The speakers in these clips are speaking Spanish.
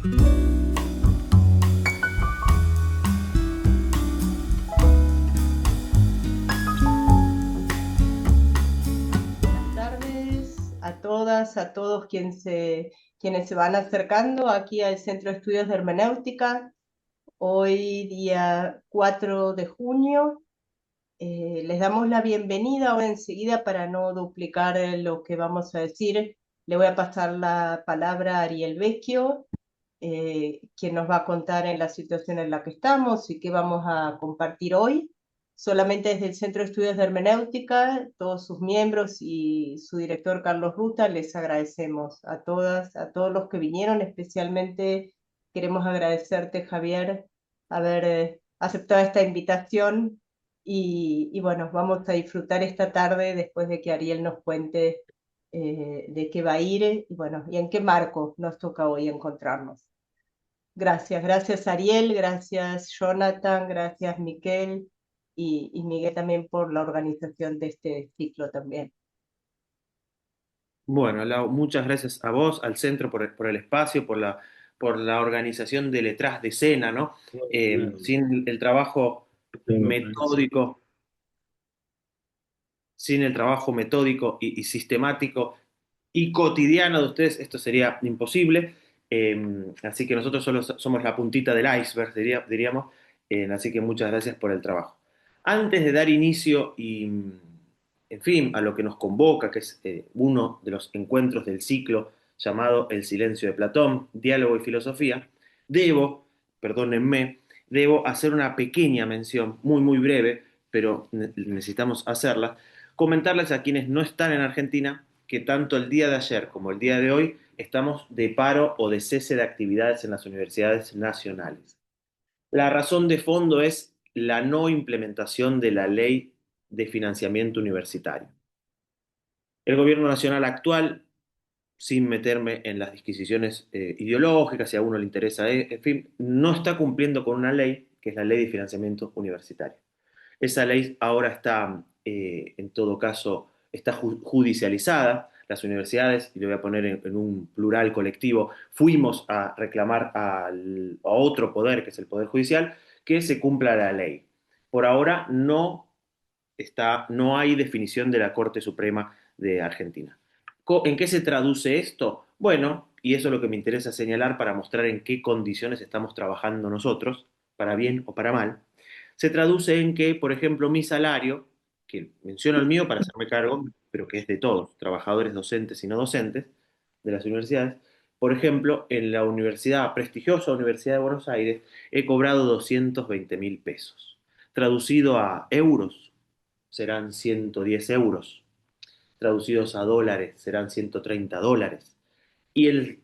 Buenas tardes a todas, a todos quienes se van acercando aquí al Centro de Estudios de Hermenéutica. Hoy, día 4 de junio, les damos la bienvenida. Ahora enseguida, para no duplicar lo que vamos a decir, le voy a pasar la palabra a Ariel Vecchio, quien nos va a contar en la situación en la que estamos y qué vamos a compartir hoy. Solamente desde el Centro de Estudios de Hermenéutica, todos sus miembros y su director Carlos Ruta, les agradecemos a todas, a todos los que vinieron. Especialmente queremos agradecerte, Javier, haber aceptado esta invitación y bueno, vamos a disfrutar esta tarde después de que Ariel nos cuente de qué va a ir y bueno, y en qué marco nos toca hoy encontrarnos. Gracias, gracias Ariel, gracias Jonathan, gracias Miquel y Miguel también por la organización de este ciclo también. Bueno, Lau, muchas gracias a vos, al centro por el espacio, por la organización de detrás de escena, ¿no? Sin el trabajo metódico, sin el trabajo metódico y sistemático y cotidiano de ustedes, esto sería imposible. Así que nosotros solo somos la puntita del iceberg, diríamos. Así que muchas gracias por el trabajo. Antes de dar inicio en fin, a lo que nos convoca, que es uno de los encuentros del ciclo llamado El silencio de Platón, diálogo y filosofía, debo, perdónenme, debo hacer una pequeña mención, muy, muy breve, pero necesitamos hacerla, comentarles a quienes no están en Argentina que tanto el día de ayer como el día de hoy estamos de paro o de cese de actividades en las universidades nacionales. La razón de fondo es la no implementación de la ley de financiamiento universitario. El gobierno nacional actual, sin meterme en las disquisiciones ideológicas, si a uno le interesa, en fin, no está cumpliendo con una ley, que es la ley de financiamiento universitario. Esa ley ahora está, en todo caso, está judicializada. Las universidades, y lo voy a poner en un plural colectivo, fuimos a reclamar a otro poder, que es el Poder Judicial, que se cumpla la ley. Por ahora no hay definición de la Corte Suprema de Argentina. ¿En qué se traduce esto? Bueno, y eso es lo que me interesa señalar para mostrar en qué condiciones estamos trabajando nosotros, para bien o para mal. Se traduce en que, por ejemplo, mi salario, que menciono el mío para hacerme cargo, pero que es de todos, trabajadores docentes y no docentes de las universidades, por ejemplo, en la universidad, prestigiosa Universidad de Buenos Aires, he cobrado 220.000 pesos. Traducido a euros, serán 110 euros. Traducidos a dólares, serán 130 dólares. Y el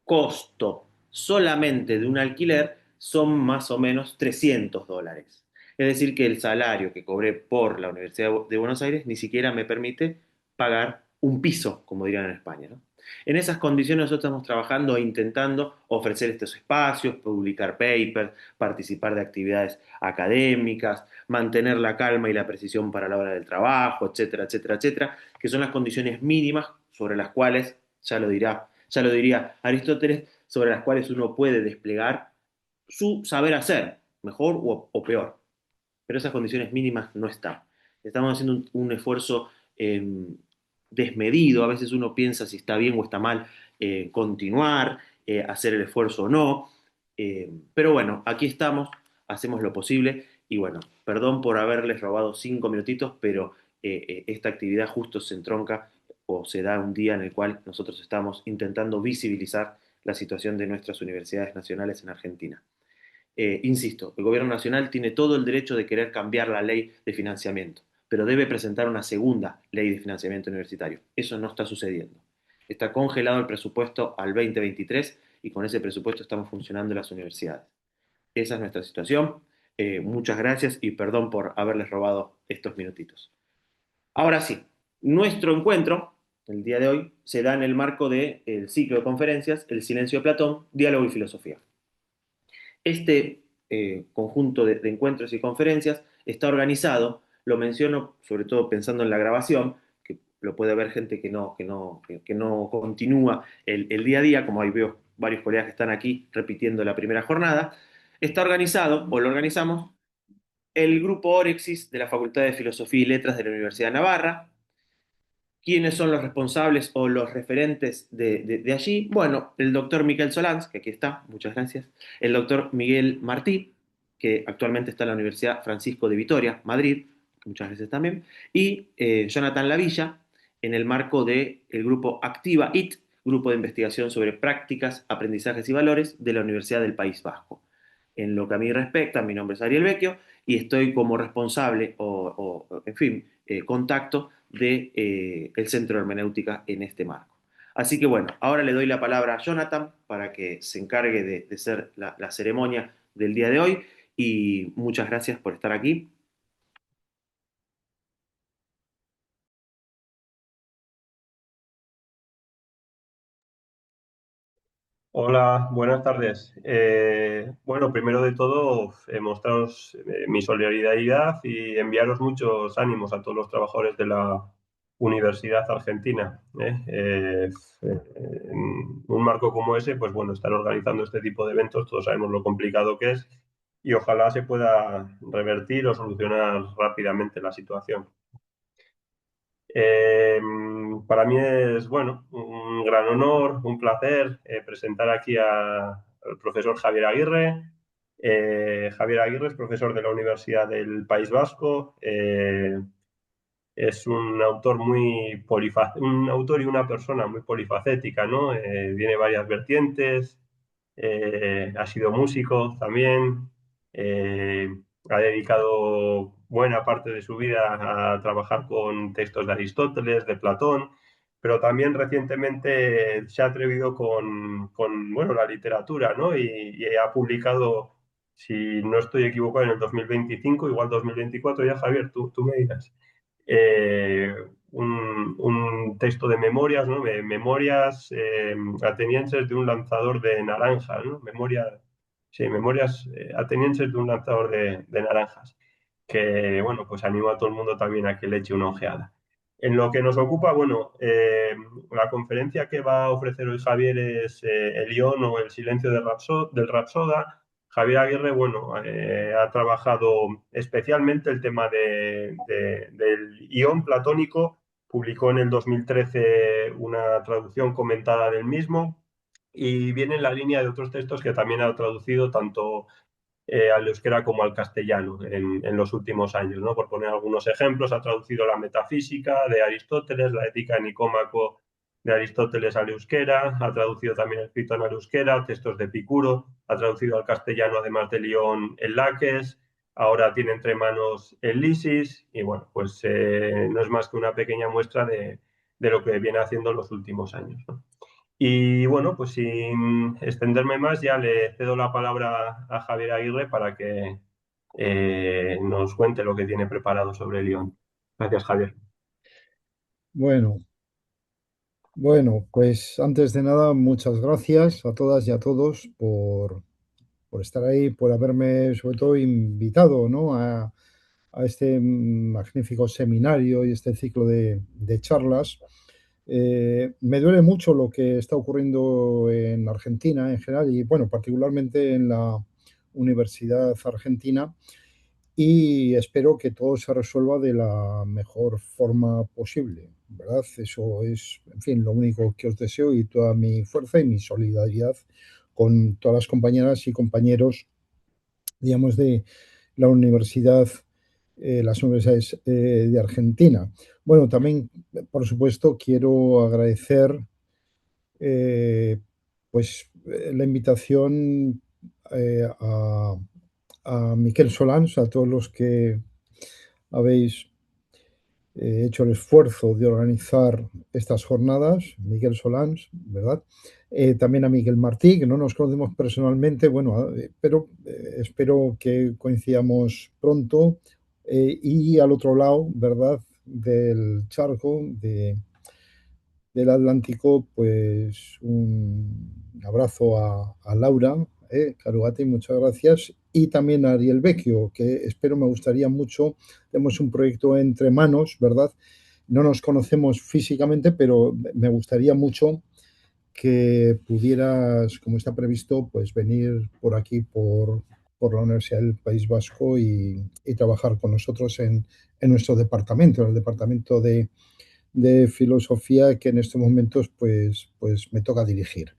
costo solamente de un alquiler son más o menos 300 dólares. Es decir, que el salario que cobré por la Universidad de Buenos Aires ni siquiera me permite pagar un piso, como dirían en España, ¿no? En esas condiciones nosotros estamos trabajando e intentando ofrecer estos espacios, publicar papers, participar de actividades académicas, mantener la calma y la precisión para la hora del trabajo, etcétera, etcétera, etcétera, que son las condiciones mínimas sobre las cuales, ya lo diría Aristóteles, sobre las cuales uno puede desplegar su saber hacer, mejor o peor. Pero esas condiciones mínimas no están. Estamos haciendo un esfuerzo desmedido, a veces uno piensa si está bien o está mal continuar, hacer el esfuerzo o no, pero bueno, aquí estamos, hacemos lo posible y bueno, perdón por haberles robado 5 minutitos, pero esta actividad justo se entronca o se da un día en el cual nosotros estamos intentando visibilizar la situación de nuestras universidades nacionales en Argentina. Insisto, el gobierno nacional tiene todo el derecho de querer cambiar la ley de financiamiento, pero debe presentar una segunda ley de financiamiento universitario. Eso no está sucediendo. Está congelado el presupuesto al 2023 y con ese presupuesto estamos funcionando en las universidades. Esa es nuestra situación. Muchas gracias y perdón por haberles robado estos minutitos. Ahora sí, nuestro encuentro, el día de hoy, se da en el marco del ciclo de conferencias El silencio de Platón, diálogo y filosofía. Este conjunto de encuentros y conferencias está organizado, lo menciono sobre todo pensando en la grabación, que lo puede ver gente que no continúa el día a día, como ahí veo varios colegas que están aquí repitiendo la primera jornada, está organizado, o lo organizamos, el grupo Orexis de la Facultad de Filosofía y Letras de la Universidad de Navarra. ¿Quiénes son los responsables o los referentes de allí? Bueno, el doctor Miquel Solans, que aquí está, muchas gracias, el doctor Miguel Martí, que actualmente está en la Universidad Francisco de Vitoria, Madrid, muchas gracias también, y Jonathan Lavilla, en el marco del grupo Activa IT, grupo de investigación sobre prácticas, aprendizajes y valores de la Universidad del País Vasco. En lo que a mí respecta, mi nombre es Ariel Vecchio y estoy como responsable en fin, contacto del el Centro de Hermenéutica en este marco. Así que bueno, ahora le doy la palabra a Jonathan para que se encargue de ser la ceremonia del día de hoy y muchas gracias por estar aquí. Hola, buenas tardes. Bueno, primero de todo, mostraros mi solidaridad y enviaros muchos ánimos a todos los trabajadores de la Universidad Argentina. En un marco como ese, pues bueno, estar organizando este tipo de eventos, todos sabemos lo complicado que es y ojalá se pueda revertir o solucionar rápidamente la situación. Eh, para mí es, bueno, un gran honor, un placer presentar aquí al profesor Javier Aguirre. Javier Aguirre es profesor de la Universidad del País Vasco. Es un autor un autor y una persona muy polifacética, ¿no? Tiene varias vertientes, ha sido músico también, eh, ha dedicado buena parte de su vida a trabajar con textos de Aristóteles, de Platón, pero también recientemente se ha atrevido bueno, la literatura, ¿no? Y ha publicado, si no estoy equivocado, en el 2025, igual 2024, ya Javier, tú me dirás, eh, un texto de memorias, ¿no? Memorias atenienses de un lanzador de naranjas, ¿no? Sí, memorias atenienses de un lanzador de naranjas, que, bueno, pues animo a todo el mundo también a que le eche una ojeada. En lo que nos ocupa, bueno, la conferencia que va a ofrecer hoy Javier es El Ión o el silencio del Rapsoda. Javier Aguirre, bueno, ha trabajado especialmente el tema del ión platónico, publicó en el 2013 una traducción comentada del mismo y viene en la línea de otros textos que también ha traducido tanto al euskera como al castellano en los últimos años, ¿no? Por poner algunos ejemplos, ha traducido la metafísica de Aristóteles, la ética de Nicómaco de Aristóteles al euskera, ha traducido también el Pitón al euskera, textos de Epicuro, ha traducido al castellano, además de León, el Laques, ahora tiene entre manos el Lisis, y bueno, pues no es más que una pequeña muestra de lo que viene haciendo en los últimos años, ¿no? Y bueno, pues sin extenderme más, ya le cedo la palabra a Javier Aguirre para que nos cuente lo que tiene preparado sobre el Lyon. Gracias, Javier. Bueno, bueno, pues antes de nada, muchas gracias a todas y a todos por estar ahí, por haberme sobre todo invitado, ¿no? A este magnífico seminario y este ciclo de charlas. Me duele mucho lo que está ocurriendo en Argentina en general y, bueno, particularmente en la Universidad Argentina y espero que todo se resuelva de la mejor forma posible, ¿verdad? Eso es, en fin, lo único que os deseo y toda mi fuerza y mi solidaridad con todas las compañeras y compañeros, digamos, de la universidad, las universidades de Argentina. Bueno, también, por supuesto, quiero agradecer pues la invitación a Miquel Solans, a todos los que habéis hecho el esfuerzo de organizar estas jornadas, Miguel Solans, ¿verdad? También a Miguel Martí, que no nos conocemos personalmente, bueno, pero espero que coincidamos pronto. Y al otro lado, ¿verdad? Del charco, del Atlántico, pues un abrazo a Laura Carugati, muchas gracias, y también a Ariel Vecchio, que espero, me gustaría mucho, tenemos un proyecto entre manos, ¿verdad? No nos conocemos físicamente, pero me gustaría mucho que pudieras, como está previsto, pues venir por aquí, por la Universidad del País Vasco y trabajar con nosotros en nuestro departamento, en el departamento de filosofía que en estos momentos pues me toca dirigir.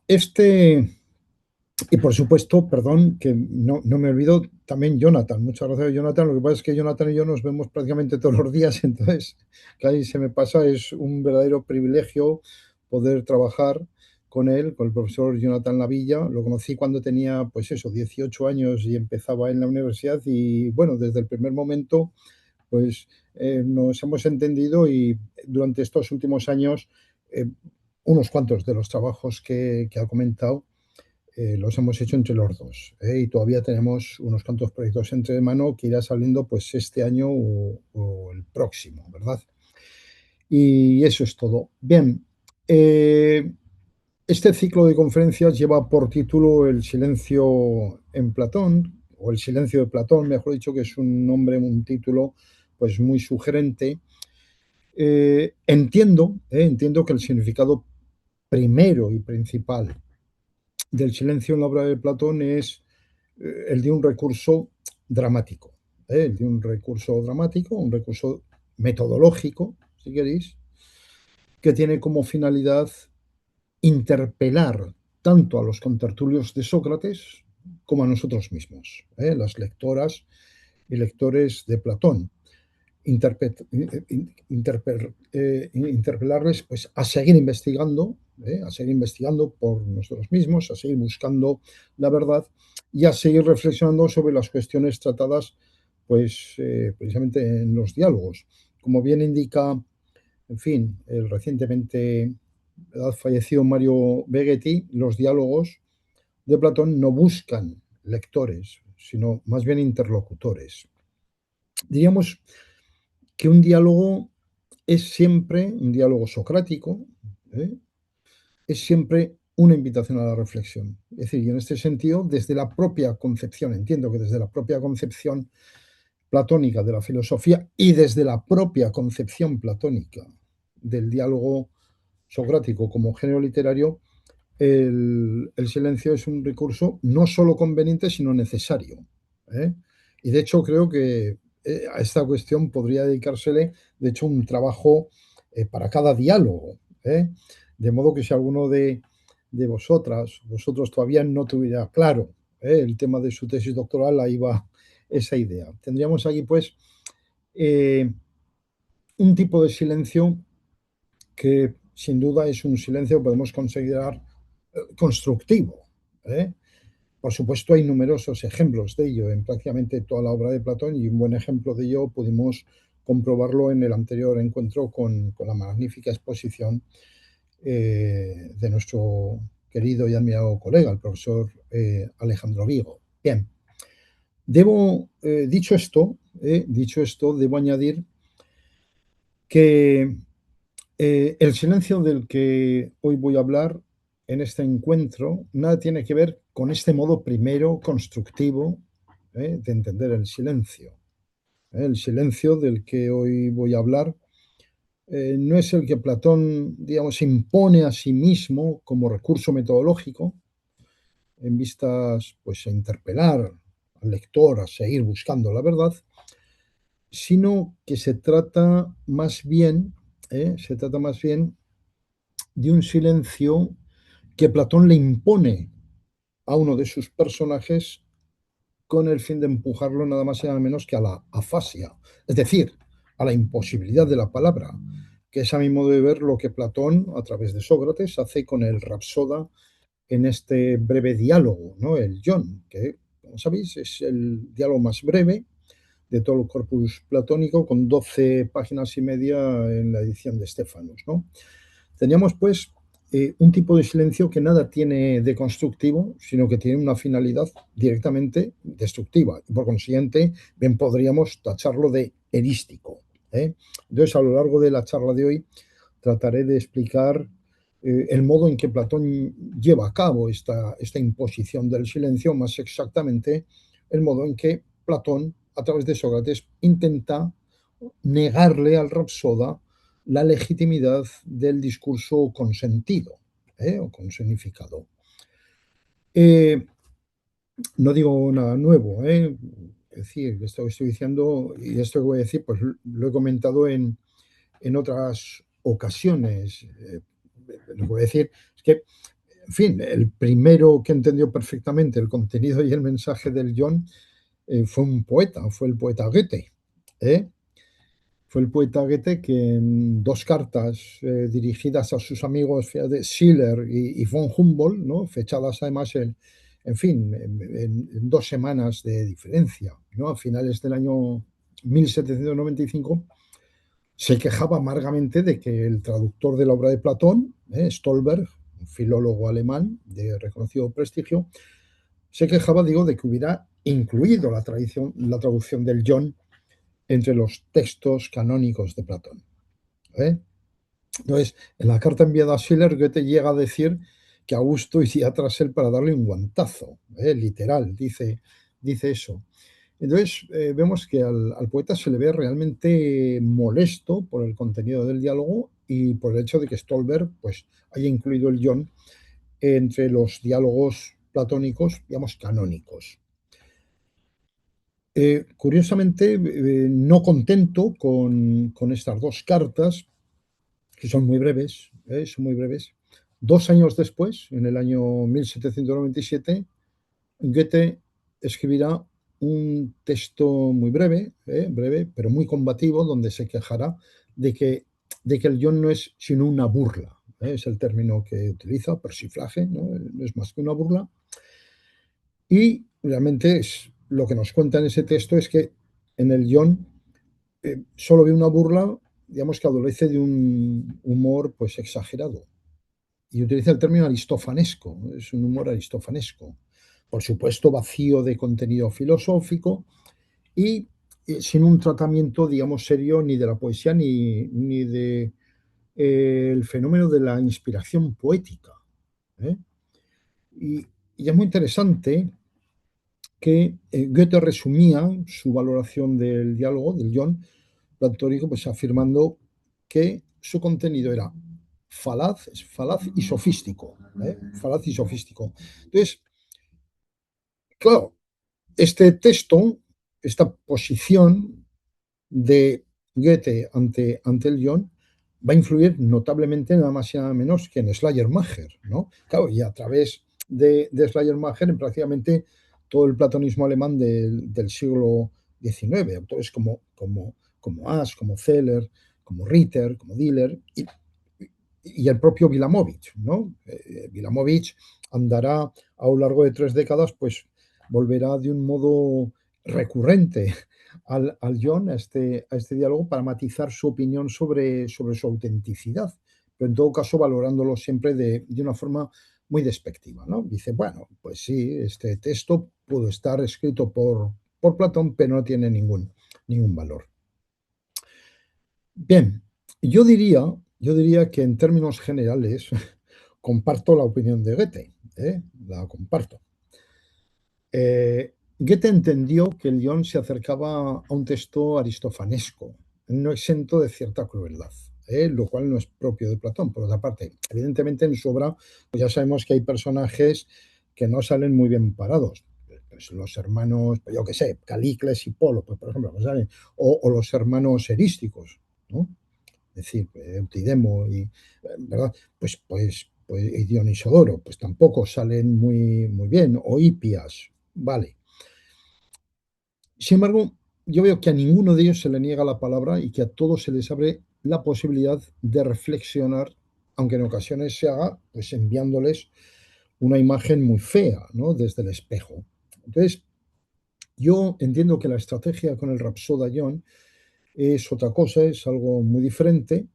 Este, y por supuesto, perdón, que no me olvido, también Jonathan. Muchas gracias, Jonathan. Lo que pasa es que Jonathan y yo nos vemos prácticamente todos los días, entonces, que ahí se me pasa, es un verdadero privilegio poder trabajar con él, con el profesor Jonathan Lavilla. Lo conocí cuando tenía, pues eso, 18 años y empezaba en la universidad y, bueno, desde el primer momento, pues nos hemos entendido y durante estos últimos años, eh, unos cuantos de los trabajos que ha comentado, los hemos hecho entre los dos, y todavía tenemos unos cuantos proyectos entre mano que irá saliendo pues este año o el próximo, ¿verdad? Y eso es todo. Bien, este ciclo de conferencias lleva por título El silencio en Platón, o El silencio de Platón, mejor dicho, que es un nombre, un título pues muy sugerente. Entiendo que el significado primero y principal del silencio en la obra de Platón es el de un recurso dramático, el de un recurso metodológico, si queréis, que tiene como finalidad interpelar tanto a los contertulios de Sócrates como a nosotros mismos, las lectoras y lectores de Platón. Interpelarles pues, a seguir investigando por nosotros mismos, a seguir buscando la verdad y a seguir reflexionando sobre las cuestiones tratadas pues, precisamente en los diálogos. Como bien indica, en fin, el recientemente fallecido Mario Begetti, los diálogos de Platón no buscan lectores, sino más bien interlocutores. Diríamos que un diálogo es siempre, un diálogo socrático, ¿eh? Es siempre una invitación a la reflexión. Es decir, y en este sentido, desde la propia concepción, entiendo que desde la propia concepción platónica de la filosofía y desde la propia concepción platónica del diálogo socrático como género literario, el silencio es un recurso no solo conveniente, sino necesario. ¿eh? Y de hecho creo que a esta cuestión podría dedicársele, de hecho, un trabajo para cada diálogo. De modo que si alguno de vosotros todavía no tuviera claro el tema de su tesis doctoral, ahí va esa idea. Tendríamos aquí, pues, un tipo de silencio que sin duda es un silencio que podemos considerar constructivo. ¿eh? Por supuesto, hay numerosos ejemplos de ello en prácticamente toda la obra de Platón y un buen ejemplo de ello pudimos comprobarlo en el anterior encuentro con la magnífica exposición de nuestro querido y admirado colega, el profesor Alejandro Vigo. Bien, dicho esto, debo añadir que el silencio del que hoy voy a hablar en este encuentro nada tiene que ver con este modo primero constructivo de entender el silencio. El silencio del que hoy voy a hablar no es el que Platón, digamos, impone a sí mismo como recurso metodológico en vistas pues, a interpelar al lector, a seguir buscando la verdad, sino que se trata más bien de un silencio que Platón le impone a uno de sus personajes con el fin de empujarlo nada más y nada menos que a la afasia, es decir, a la imposibilidad de la palabra, que es a mi modo de ver lo que Platón, a través de Sócrates, hace con el Rapsoda en este breve diálogo, ¿no? El Ion, que, como sabéis, es el diálogo más breve de todo el corpus platónico, con 12 páginas y media en la edición de Stefanos, ¿no? Teníamos, pues, un tipo de silencio que nada tiene de constructivo, sino que tiene una finalidad directamente destructiva. Y por consiguiente, bien podríamos tacharlo de erístico. Entonces, a lo largo de la charla de hoy, trataré de explicar el modo en que Platón lleva a cabo esta imposición del silencio, más exactamente el modo en que Platón, a través de Sócrates, intenta negarle al Rapsoda la legitimidad del discurso con sentido, o con significado. No digo nada nuevo, es decir, esto que estoy diciendo y esto que voy a decir, pues lo he comentado en otras ocasiones. Lo que voy a decir es que, en fin, el primero que entendió perfectamente el contenido y el mensaje del John fue un poeta, fue el poeta Goethe. ¿eh? Fue el poeta Goethe que en dos cartas dirigidas a sus amigos fíjate, Schiller y von Humboldt, ¿no? Fechadas además en fin, en 2 semanas de diferencia, ¿no? A finales del año 1795, se quejaba amargamente de que el traductor de la obra de Platón, Stolberg, un filólogo alemán de reconocido prestigio, se quejaba, digo, de que hubiera incluido la traducción del John entre los textos canónicos de Platón. Entonces, en la carta enviada a Schiller, Goethe llega a decir que Augusto iría tras él para darle un guantazo, literal, dice eso. Entonces, vemos que al poeta se le ve realmente molesto por el contenido del diálogo y por el hecho de que Stolberg pues, haya incluido el John entre los diálogos platónicos, digamos, canónicos. Curiosamente, no contento con estas dos cartas, que son muy breves, 2 años después, en el año 1797, Goethe escribirá un texto muy breve, pero muy combativo, donde se quejará de que el John no es sino una burla. Es el término que utiliza, persiflage, no es más que una burla. Y realmente lo que nos cuenta en ese texto es que en el John solo ve una burla, digamos que adolece de un humor pues exagerado. Y utiliza el término aristofanesco, es un humor aristofanesco. Por supuesto, vacío de contenido filosófico y sin un tratamiento, digamos, serio ni de la poesía ni de el fenómeno de la inspiración poética. ¿eh? Y es muy interesante que Goethe resumía su valoración del diálogo, del John platónico, pues afirmando que su contenido era falaz y sofístico. Falaz y sofístico. Entonces, claro, este texto, esta posición de Goethe ante el John, va a influir notablemente nada más y nada menos que en Schleiermacher, ¿no? Claro, y a través de Schleiermacher en prácticamente todo el platonismo alemán del siglo XIX, autores como Asch, como Zeller, como Ritter, como Diller y el propio Wilamowicz, ¿no? Wilamowicz andará a lo largo de 3 décadas, pues volverá de un modo recurrente al John, a este diálogo, para matizar su opinión sobre su autenticidad, pero en todo caso valorándolo siempre de una forma muy despectiva, ¿no? Dice, bueno, pues sí, este texto pudo estar escrito por Platón, pero no tiene ningún valor. Bien, yo diría que en términos generales comparto la opinión de Goethe, la comparto. Goethe entendió que el John se acercaba a un texto aristofanesco, no exento de cierta crueldad, lo cual no es propio de Platón. Por otra parte, evidentemente en su obra pues ya sabemos que hay personajes que no salen muy bien parados. Pues los hermanos, pues yo qué sé, Calicles y Polo, pues por ejemplo, no salen, o los hermanos erísticos, ¿no? Es decir, Eutidemo y, ¿verdad? Y Dionisodoro, pues tampoco salen muy bien, o Hipias, vale. Sin embargo, yo veo que a ninguno de ellos se le niega la palabra y que a todos se les abre la posibilidad de reflexionar, aunque en ocasiones se haga, pues enviándoles una imagen muy fea, ¿no? Desde el espejo. Entonces, yo entiendo que la estrategia con el Rapsoda John es otra cosa, es algo muy diferente.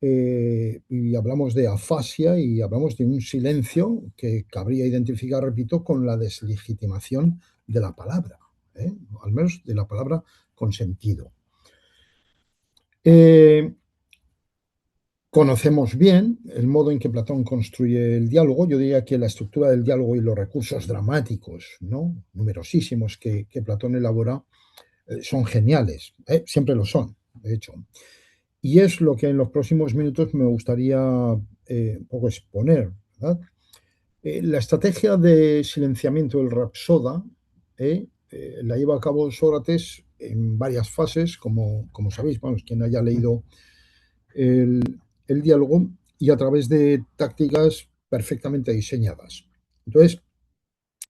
Y hablamos de afasia y hablamos de un silencio que cabría identificar, repito, con la deslegitimación de la palabra, al menos de la palabra con sentido. Conocemos bien el modo en que Platón construye el diálogo. Yo diría que la estructura del diálogo y los recursos dramáticos, ¿no? Numerosísimos que Platón elabora son geniales, siempre lo son, de hecho. Y es lo que en los próximos minutos me gustaría un poco exponer, ¿verdad? La estrategia de silenciamiento del Rapsoda la lleva a cabo Sócrates en varias fases, como sabéis, vamos, quien haya leído el diálogo, y a través de tácticas perfectamente diseñadas. Entonces,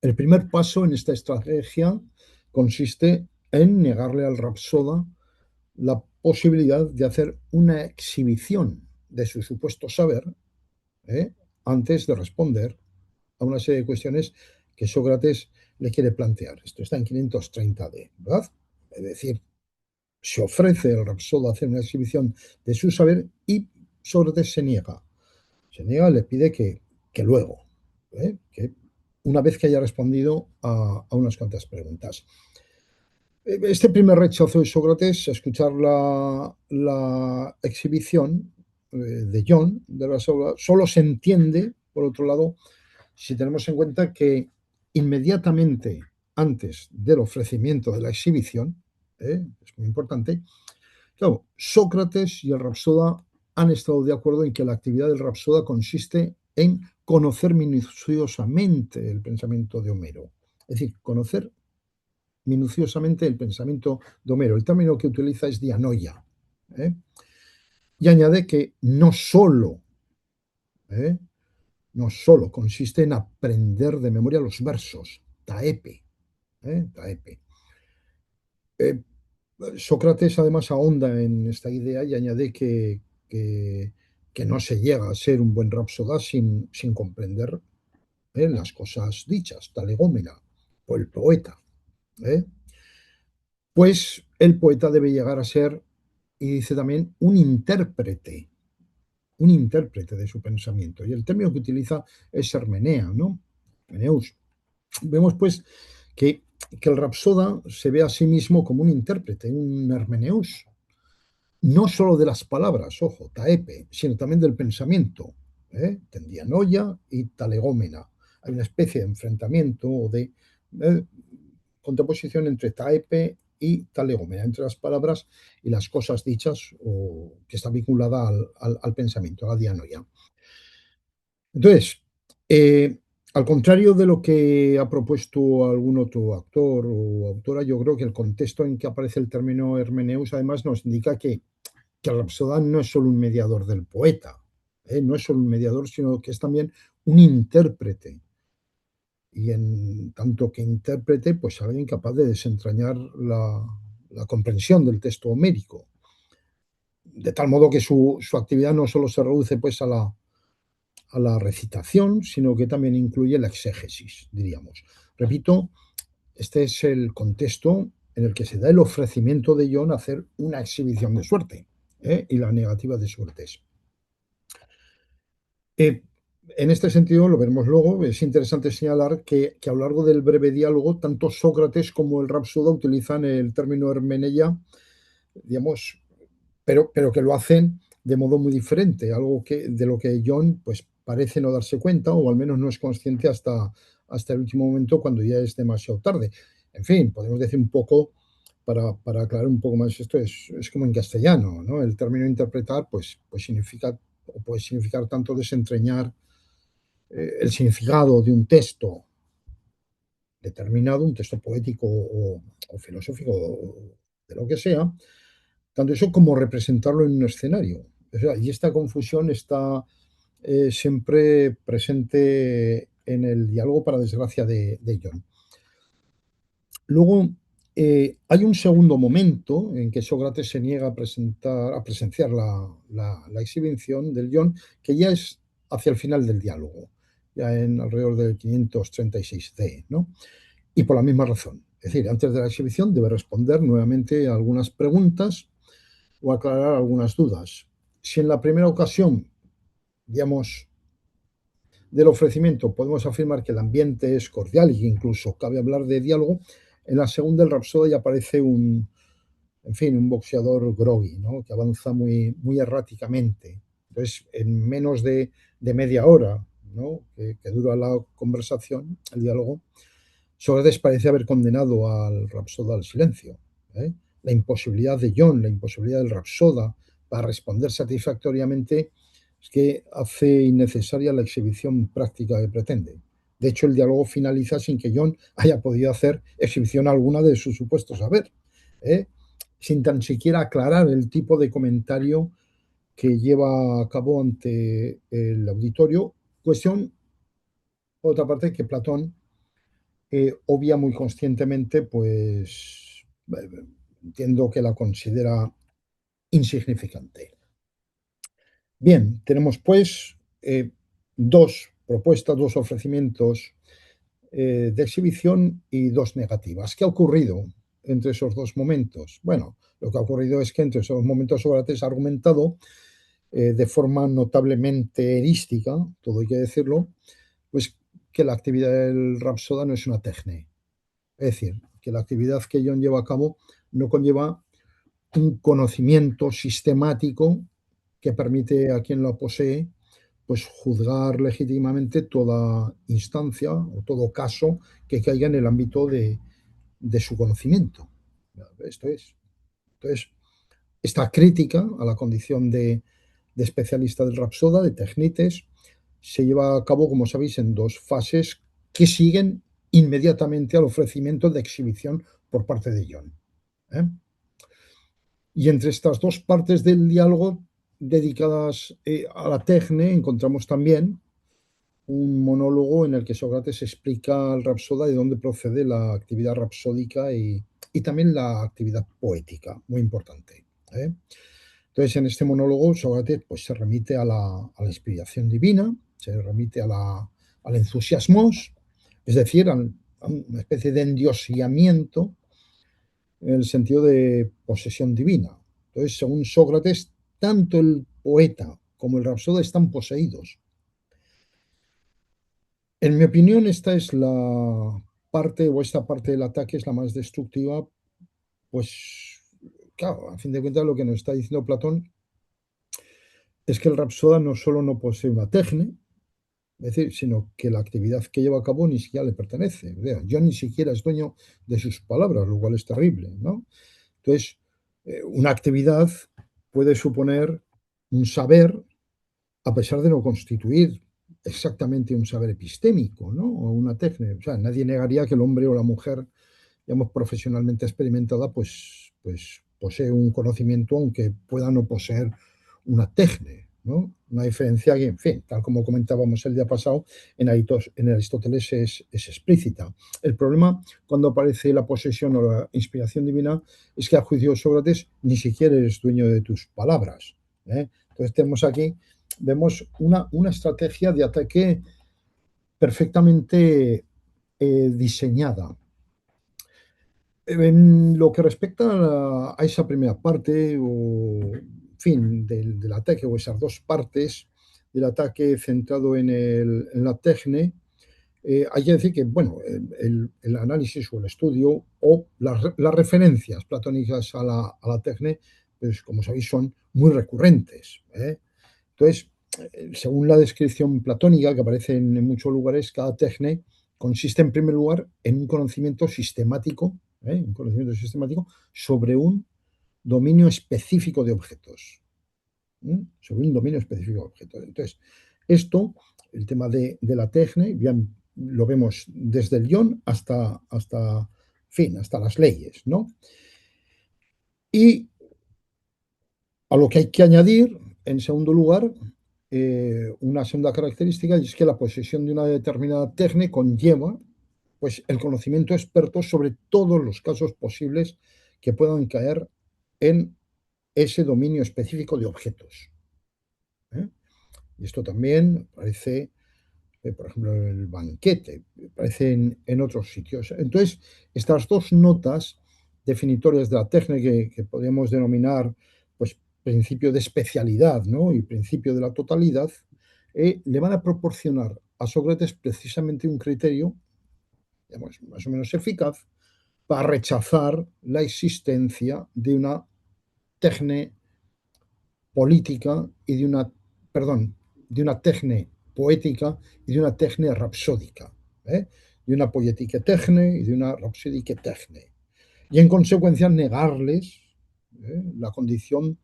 el primer paso en esta estrategia consiste en negarle al Rapsoda la posibilidad de hacer una exhibición de su supuesto saber ¿eh? antes de responder a una serie de cuestiones que Sócrates le quiere plantear. Esto está en 530D, ¿verdad? Es decir, se ofrece al Rapsodo a hacer una exhibición de su saber y Sócrates se niega. Se niega, le pide que luego, que una vez que haya respondido a unas cuantas preguntas. Este primer rechazo de Sócrates a escuchar la exhibición de John de la Sola solo se entiende, por otro lado, si tenemos en cuenta que inmediatamente antes del ofrecimiento de la exhibición, es muy importante, claro, Sócrates y el Rapsoda han estado de acuerdo en que la actividad del Rapsoda consiste en conocer minuciosamente el pensamiento de Homero. Es decir, conocer minuciosamente el pensamiento de Homero. El término que utiliza es dianoia. ¿eh? Y añade que ¿eh? no solo consiste en aprender de memoria los versos, taepe. Taepe. Sócrates además ahonda en esta idea y añade que no se llega a ser un buen rapsoda sin comprender las cosas dichas, talegómena, o el poeta. ¿eh? Pues el poeta debe llegar a ser, y dice también, un intérprete de su pensamiento. Y el término que utiliza es hermenea, ¿no? Hermeneus. Vemos pues que el rapsoda se ve a sí mismo como un intérprete, un hermeneus, no solo de las palabras, ojo, taepe, sino también del pensamiento, tendianoia y talegómena. Hay una especie de enfrentamiento o de contraposición entre taepe y talegómena, entre las palabras y las cosas dichas, o que está vinculada al pensamiento, a la dianoia. Entonces, al contrario de lo que ha propuesto algún otro actor o autora, yo creo que el contexto en que aparece el término hermeneus además nos indica que el rapsoda no es solo un mediador del poeta, no es solo un mediador, sino que es también un intérprete. Y en tanto que intérprete, pues alguien capaz de desentrañar la comprensión del texto homérico. De tal modo que su actividad no solo se reduce pues a la recitación, sino que también incluye la exégesis, diríamos. Repito, este es el contexto en el que se da el ofrecimiento de John a hacer una exhibición de suerte y la negativa de Sócrates. En este sentido, lo veremos luego, es interesante señalar que a lo largo del breve diálogo, tanto Sócrates como el Rapsoda utilizan el término hermeneia, digamos, pero que lo hacen de modo muy diferente, algo de lo que John pues, parece no darse cuenta, o al menos no es consciente hasta el último momento, cuando ya es demasiado tarde. En fin, podemos decir un poco, para aclarar un poco más esto, es como en castellano, ¿no? El término interpretar pues significa, o puede significar tanto desentrañar el significado de un texto determinado, un texto poético o filosófico, o de lo que sea, tanto eso como representarlo en un escenario. O sea, y esta confusión está siempre presente en el diálogo, para desgracia de John. Luego, hay un segundo momento en que Sócrates se niega a presenciar la exhibición del John, que ya es hacia el final del diálogo, ya en alrededor del 536D, ¿no? Y por la misma razón. Es decir, antes de la exhibición debe responder nuevamente a algunas preguntas o aclarar algunas dudas. Si en la primera ocasión, digamos, del ofrecimiento podemos afirmar que el ambiente es cordial y que incluso cabe hablar de diálogo, en la segunda el Rapsoda ya aparece un boxeador groggy, ¿no? Que avanza muy erráticamente. Entonces, en menos de media hora, ¿no? que dura la conversación, el diálogo, Sócrates parece haber condenado al Rapsoda al silencio. La imposibilidad de John, la imposibilidad del Rapsoda para responder satisfactoriamente, es que hace innecesaria la exhibición práctica que pretende. De hecho, el diálogo finaliza sin que John haya podido hacer exhibición alguna de su supuesto saber, ¿eh? Sin tan siquiera aclarar el tipo de comentario que lleva a cabo ante el auditorio, cuestión, por otra parte, que Platón obvia muy conscientemente, pues entiendo que la considera insignificante. Bien, tenemos pues dos propuestas, dos ofrecimientos de exhibición y dos negativas. ¿Qué ha ocurrido entre esos dos momentos? Bueno, lo que ha ocurrido es que entre esos momentos Sócrates ha argumentado de forma notablemente erística, todo hay que decirlo, pues que la actividad del Rapsoda no es una técnica. Es decir, que la actividad que John lleva a cabo no conlleva un conocimiento sistemático que permite a quien lo posee pues juzgar legítimamente toda instancia o todo caso que caiga en el ámbito de su conocimiento. Esto es. Entonces, esta crítica a la condición de especialista del Rapsoda, de Tecnites, se lleva a cabo, como sabéis, en dos fases que siguen inmediatamente al ofrecimiento de exhibición por parte de John. ¿Eh? Y entre estas dos partes del diálogo dedicadas a la tecne encontramos también un monólogo en el que Sócrates explica al Rapsoda de dónde procede la actividad rapsódica y también la actividad poética, muy importante. ¿Eh? Entonces, en este monólogo, Sócrates pues, se remite a la inspiración divina, se remite al entusiasmo, es decir, a una especie de endiosamiento en el sentido de posesión divina. Entonces, según Sócrates, tanto el poeta como el rapsoda están poseídos. En mi opinión, esta es la parte, o esta parte del ataque es la más destructiva, pues, claro, a fin de cuentas, lo que nos está diciendo Platón es que el rapsoda no solo no posee una técnica, es decir, sino que la actividad que lleva a cabo ni siquiera le pertenece. O sea, yo ni siquiera es dueño de sus palabras, lo cual es terrible, ¿no? Entonces, una actividad puede suponer un saber a pesar de no constituir exactamente un saber epistémico, ¿no? O una técnica. O sea, nadie negaría que el hombre o la mujer, digamos, profesionalmente experimentada, pues posee un conocimiento, aunque pueda no poseer una técnica, ¿no? Una diferencia que, en fin, tal como comentábamos el día pasado, en Aristóteles es explícita. El problema cuando aparece la posesión o la inspiración divina es que a juicio de Sócrates ni siquiera eres dueño de tus palabras. ¿Eh? Entonces tenemos aquí, vemos una estrategia de ataque perfectamente diseñada. En lo que respecta a esa primera parte, o en fin, del ataque, o esas dos partes del ataque centrado en la tecne, hay que decir que, bueno, el análisis o el estudio o las referencias platónicas a la tecne, pues como sabéis, son muy recurrentes. ¿Eh? Entonces, según la descripción platónica que aparece en muchos lugares, cada tecne consiste en primer lugar en un conocimiento sistemático sobre un dominio específico de objetos. Sobre un dominio específico de objetos. Entonces, esto, el tema de la tecne, bien, lo vemos desde el guión hasta las leyes, ¿no? Y a lo que hay que añadir, en segundo lugar, una segunda característica, y es que la posesión de una determinada técnica conlleva pues, el conocimiento experto sobre todos los casos posibles que puedan caer en ese dominio específico de objetos. ¿Eh? Y esto también aparece, por ejemplo, en el banquete, aparece en otros sitios. Entonces, estas dos notas definitorias de la técnica que podríamos denominar pues, principio de especialidad, ¿no? Y principio de la totalidad, le van a proporcionar a Sócrates precisamente un criterio, digamos, más o menos eficaz para rechazar la existencia de una técnica política y de una técnica poética y de una técnica rapsódica, ¿eh? De una poética técnica y de una rapsódica técnica. Y en consecuencia negarles la condición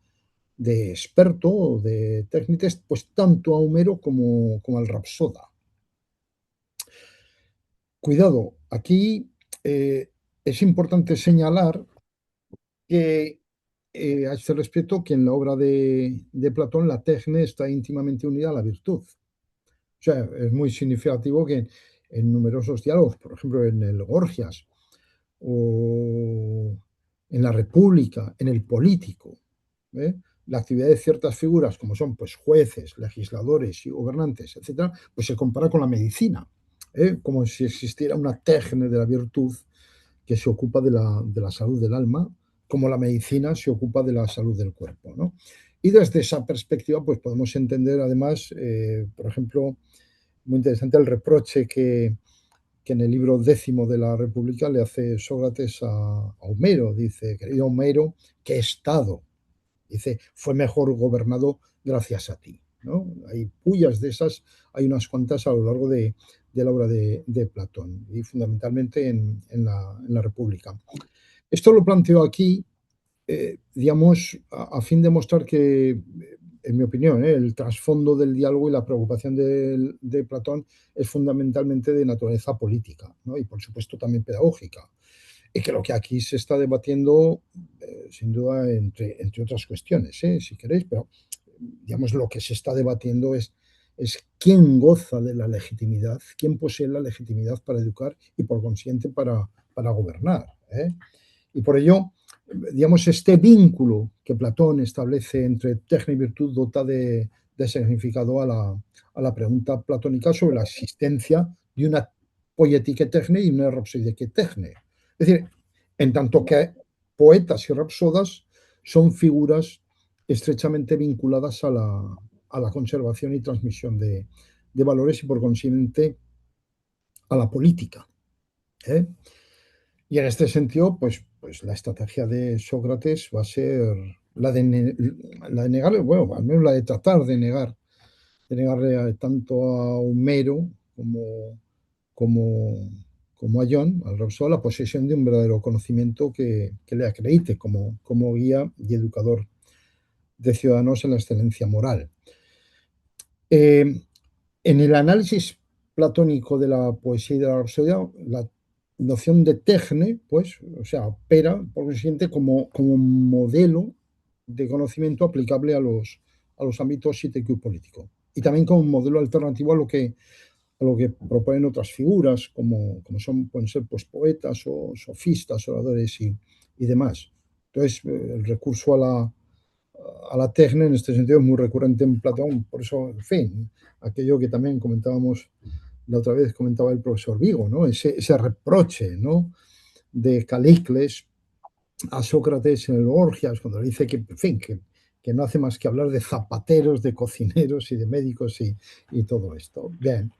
de experto o de técnicos, pues tanto a Homero como al Rapsoda. Cuidado, aquí es importante señalar que a este respecto que en la obra de Platón la tecne está íntimamente unida a la virtud. O sea, es muy significativo que en numerosos diálogos, por ejemplo en el Gorgias o en la República, en el Político, ¿eh? La actividad de ciertas figuras, como son pues, jueces, legisladores y gobernantes, etcétera, pues se compara con la medicina, como si existiera una tecne de la virtud que se ocupa de la salud del alma, como la medicina se ocupa de la salud del cuerpo, ¿no? Y desde esa perspectiva, pues podemos entender además, por ejemplo, muy interesante el reproche que en el libro 10 de la República le hace Sócrates a Homero. Dice, querido Homero, ¿qué estado? Dice, fue mejor gobernado gracias a ti, ¿no? Hay pullas de esas, hay unas cuantas a lo largo de la obra de Platón y fundamentalmente en la República. Esto lo planteo aquí, digamos, a fin de mostrar que, en mi opinión, el trasfondo del diálogo y la preocupación de Platón es fundamentalmente de naturaleza política, ¿no? Y por supuesto también pedagógica. Y que lo que aquí se está debatiendo, sin duda, entre otras cuestiones, si queréis, pero digamos lo que se está debatiendo es quién goza de la legitimidad, quién posee la legitimidad para educar y por consiguiente para gobernar. Y por ello, digamos, este vínculo que Platón establece entre tecne y virtud dota de significado a la pregunta platónica sobre la existencia de una poietique tecne y una rapsodique tecne. Es decir, en tanto que poetas y rapsodas son figuras estrechamente vinculadas a la conservación y transmisión de valores y por consiguiente a la política. ¿eh? Y en este sentido, pues la estrategia de Sócrates va a ser la de negarle, bueno, al menos la de tratar de negarle tanto a Homero como, como a John, al Rapsodo, la posesión de un verdadero conocimiento que le acredite como guía y educador de ciudadanos en la excelencia moral. En el análisis platónico de la poesía y de la rapsodia, la noción de tecne, pues, o sea, opera, por consiguiente, como modelo de conocimiento aplicable a los ámbitos psíquico y político. Y también como un modelo alternativo a lo que proponen otras figuras, como pueden ser pues, poetas o sofistas, oradores y demás. Entonces, el recurso a la tecne en este sentido es muy recurrente en Platón, por eso, en fin, aquello que también comentábamos la otra vez, comentaba el profesor Vigo, ¿no? Ese reproche, ¿no? De Calicles a Sócrates en el Orgias, cuando le dice que, en fin, que no hace más que hablar de zapateros, de cocineros y de médicos y todo esto. Bien,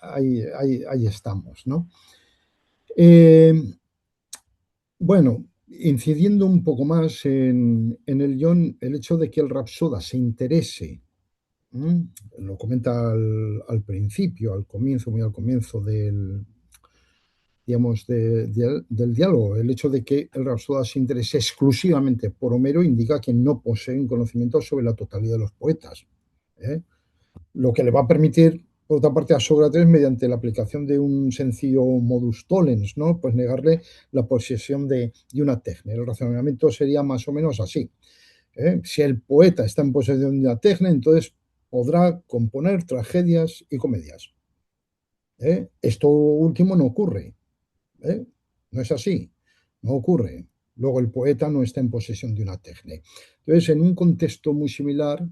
ahí estamos, ¿no? Bueno, incidiendo un poco más en el guión, el hecho de que el Rapsoda se interese, lo comenta al principio, al comienzo, muy al comienzo digamos, del diálogo, el hecho de que el Rapsoda se interese exclusivamente por Homero indica que no posee un conocimiento sobre la totalidad de los poetas. Lo que le va a permitir, por otra parte, a Sócrates, mediante la aplicación de un sencillo modus tollens, ¿no? Pues negarle la posesión de una tecne. El razonamiento sería más o menos así. Si el poeta está en posesión de una tecne, entonces podrá componer tragedias y comedias. Esto último no ocurre. No es así. No ocurre. Luego el poeta no está en posesión de una tecne. Entonces, en un contexto muy similar,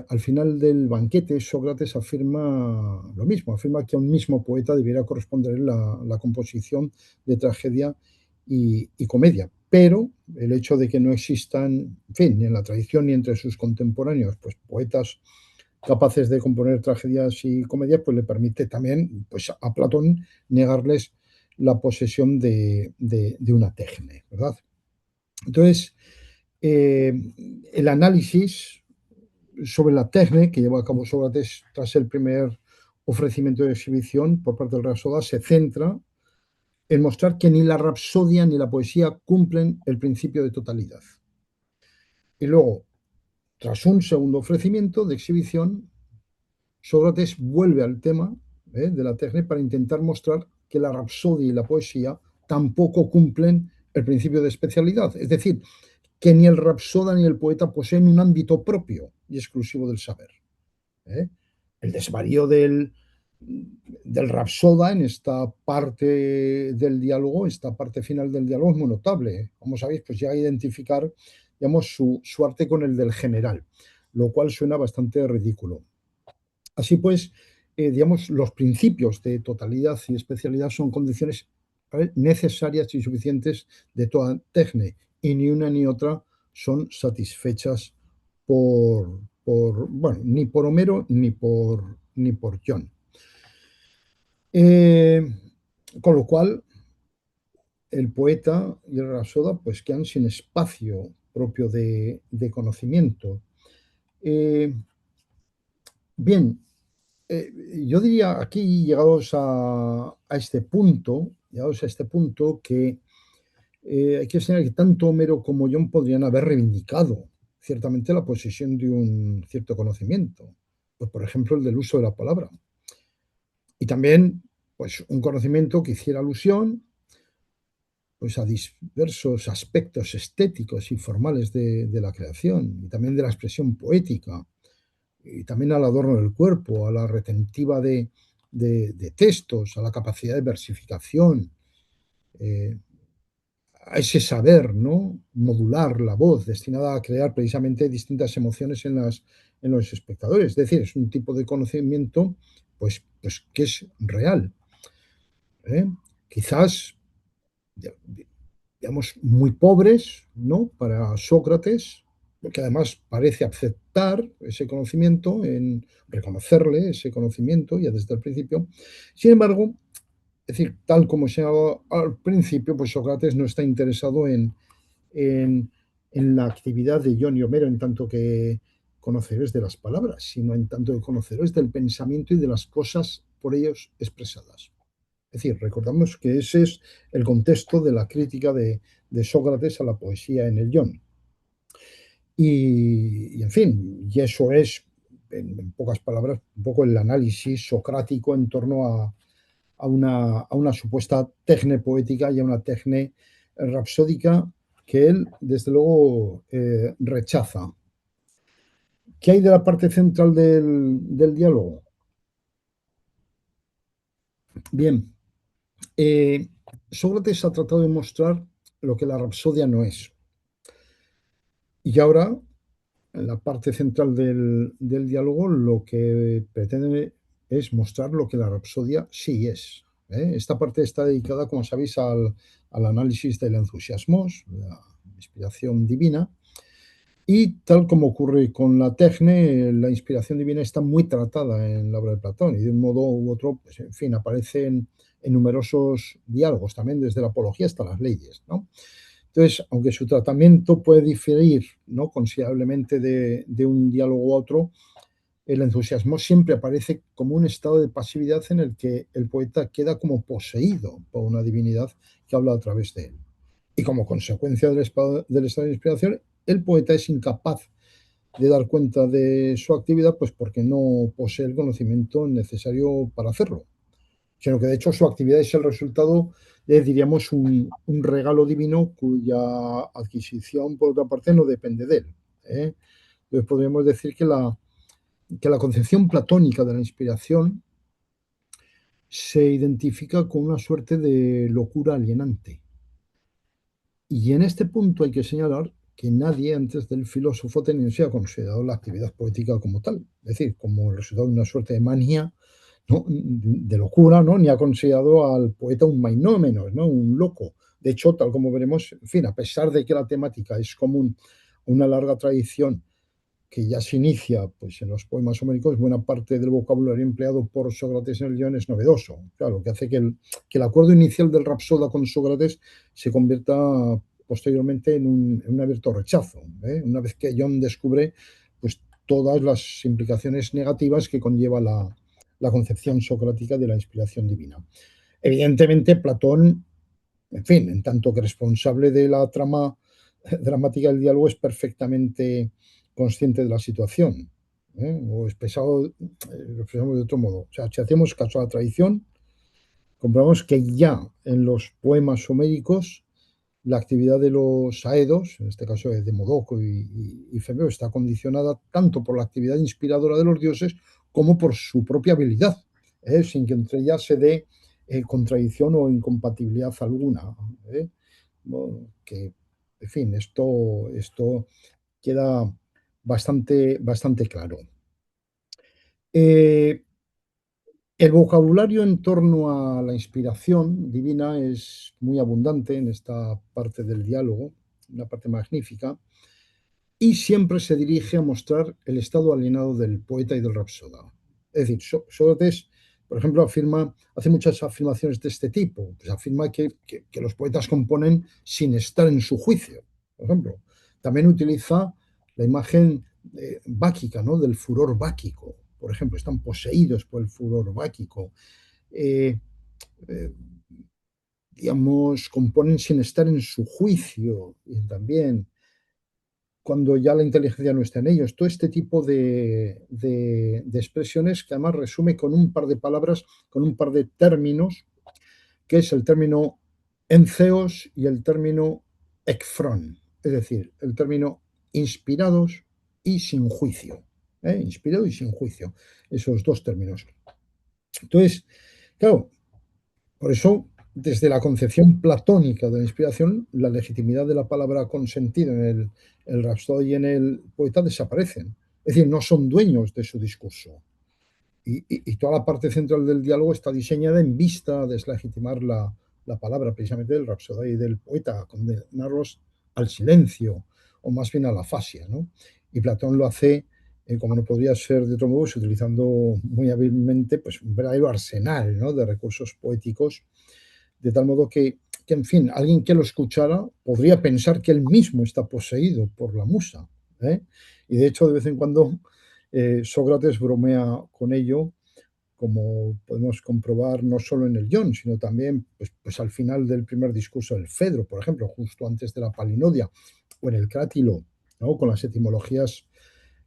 al final del banquete, Sócrates afirma lo mismo, afirma que a un mismo poeta debiera corresponder la composición de tragedia y comedia, pero el hecho de que no existan, en fin, ni en la tradición ni entre sus contemporáneos, pues poetas capaces de componer tragedias y comedias, pues le permite también pues, a Platón negarles la posesión de una tecne, ¿verdad? Entonces, el análisis sobre la tecne que lleva a cabo Sócrates tras el primer ofrecimiento de exhibición por parte del Rapsoda se centra en mostrar que ni la rapsodia ni la poesía cumplen el principio de totalidad. Y luego, tras un segundo ofrecimiento de exhibición, Sócrates vuelve al tema de la técnica para intentar mostrar que la rapsodia y la poesía tampoco cumplen el principio de especialidad. Es decir, que ni el rapsoda ni el poeta poseen un ámbito propio y exclusivo del saber. ¿eh? El desvarío del rapsoda en esta parte del diálogo, esta parte final del diálogo es muy notable. Como sabéis, pues llega a identificar, digamos, su arte con el del general, lo cual suena bastante ridículo. Así pues, digamos, los principios de totalidad y especialidad son condiciones necesarias y suficientes de toda técnica, y ni una ni otra son satisfechas bueno, ni por Homero ni por John. Con lo cual, el poeta y el rapsoda pues quedan sin espacio propio de conocimiento. Bien, yo diría aquí, llegados a este punto, que hay que señalar que tanto Homero como John podrían haber reivindicado ciertamente la posesión de un cierto conocimiento, pues, por ejemplo, el del uso de la palabra. Y también, pues, un conocimiento que hiciera alusión, pues, a diversos aspectos estéticos y formales de la creación, y también de la expresión poética, y también al adorno del cuerpo, a la retentiva de textos, a la capacidad de versificación, eh, a ese saber, ¿no? Modular la voz, destinada a crear precisamente distintas emociones en los espectadores. Es decir, es un tipo de conocimiento pues que es real. ¿eh? Quizás, digamos, muy pobres, ¿no? Para Sócrates, porque además parece aceptar ese conocimiento, en reconocerle ese conocimiento ya desde el principio. Sin embargo, es decir, tal como se ha dado al principio, pues Sócrates no está interesado en, en la actividad de John y Homero en tanto que conocedores de las palabras, sino en tanto que conocedores del pensamiento y de las cosas por ellos expresadas. Es decir, recordamos que ese es el contexto de la crítica de Sócrates a la poesía en el John. En fin, y eso es, en pocas palabras, un poco el análisis socrático en torno a una supuesta tecne poética y a una tecne rapsódica que él, desde luego, rechaza. ¿Qué hay de la parte central del diálogo? Bien, Sócrates ha tratado de mostrar lo que la rapsodia no es. Y ahora, en la parte central del diálogo, lo que pretende es mostrar lo que la rapsodia sí es. Esta parte está dedicada, como sabéis, al análisis del entusiasmo, la inspiración divina. Y tal como ocurre con la tecne, la inspiración divina está muy tratada en la obra de Platón y de un modo u otro, pues, en fin, aparece en numerosos diálogos, también desde la apología hasta las leyes, ¿no? Entonces, aunque su tratamiento puede diferir, ¿no?, considerablemente de un diálogo a otro, el entusiasmo siempre aparece como un estado de pasividad en el que el poeta queda como poseído por una divinidad que habla a través de él. Y como consecuencia del estado de inspiración, el poeta es incapaz de dar cuenta de su actividad, pues porque no posee el conocimiento necesario para hacerlo, sino que de hecho su actividad es el resultado de, diríamos, un regalo divino cuya adquisición, por otra parte, no depende de él. Entonces podríamos decir que la concepción platónica de la inspiración se identifica con una suerte de locura alienante. Y en este punto hay que señalar que nadie antes del filósofo se ha considerado la actividad poética como tal, es decir, como el resultado de una suerte de manía, ¿no?, de locura, ¿no?, ni ha considerado al poeta un mainómenos, ¿no?, un loco. De hecho, tal como veremos, en fin, a pesar de que la temática es común, una larga tradición que ya se inicia pues, en los poemas homéricos, buena parte del vocabulario empleado por Sócrates en el guión es novedoso. Claro, lo que hace que el acuerdo inicial del Rapsoda con Sócrates se convierta posteriormente en un abierto rechazo. Una vez que John descubre pues, todas las implicaciones negativas que conlleva la concepción socrática de la inspiración divina. Evidentemente, Platón, en fin, en tanto que responsable de la trama dramática del diálogo es perfectamente consciente de la situación. O lo expresamos de otro modo. O sea, si hacemos caso a la tradición, comprobamos que ya en los poemas homéricos la actividad de los aedos, en este caso de Demodocco y Febeo, está condicionada tanto por la actividad inspiradora de los dioses como por su propia habilidad, sin que entre ellas se dé contradicción o incompatibilidad alguna. Bueno, que, en fin, esto queda bastante claro. Eh, el vocabulario en torno a la inspiración divina es muy abundante en esta parte del diálogo, una parte magnífica, y siempre se dirige a mostrar el estado alienado del poeta y del rapsoda. Es decir, Sócrates, por ejemplo, hace muchas afirmaciones de este tipo. Pues afirma que los poetas componen sin estar en su juicio, por ejemplo. También utiliza la imagen báquica, ¿no? Del furor báquico. Por ejemplo, están poseídos por el furor báquico. Eh, eh, digamos, componen sin estar en su juicio. Y también cuando ya la inteligencia no está en ellos. Todo este tipo de expresiones que además resume con un par de palabras, con un par de términos, que es el término enceos y el término ekfron, es decir, el término inspirados y sin juicio. Inspirado y sin juicio, esos dos términos. Entonces, claro, por eso, desde la concepción platónica de la inspiración, la legitimidad de la palabra consentido en el Rhapsody y en el poeta desaparecen. Es decir, no son dueños de su discurso. Y toda la parte central del diálogo está diseñada en vista a deslegitimar la palabra precisamente del Rhapsody y del poeta, a condenarlos al silencio o más bien a la afasia, ¿no? Y Platón lo hace, como no podría ser de otro modo, pues, utilizando muy hábilmente pues, un verdadero arsenal, ¿no? De recursos poéticos, de tal modo que, en fin, alguien que lo escuchara podría pensar que él mismo está poseído por la musa. ¿eh? Y de hecho, de vez en cuando, Sócrates bromea con ello, como podemos comprobar no solo en el Ion, sino también pues al final del primer discurso del Fedro, por ejemplo, justo antes de la Palinodia, o en el Crátilo, ¿no? Con las etimologías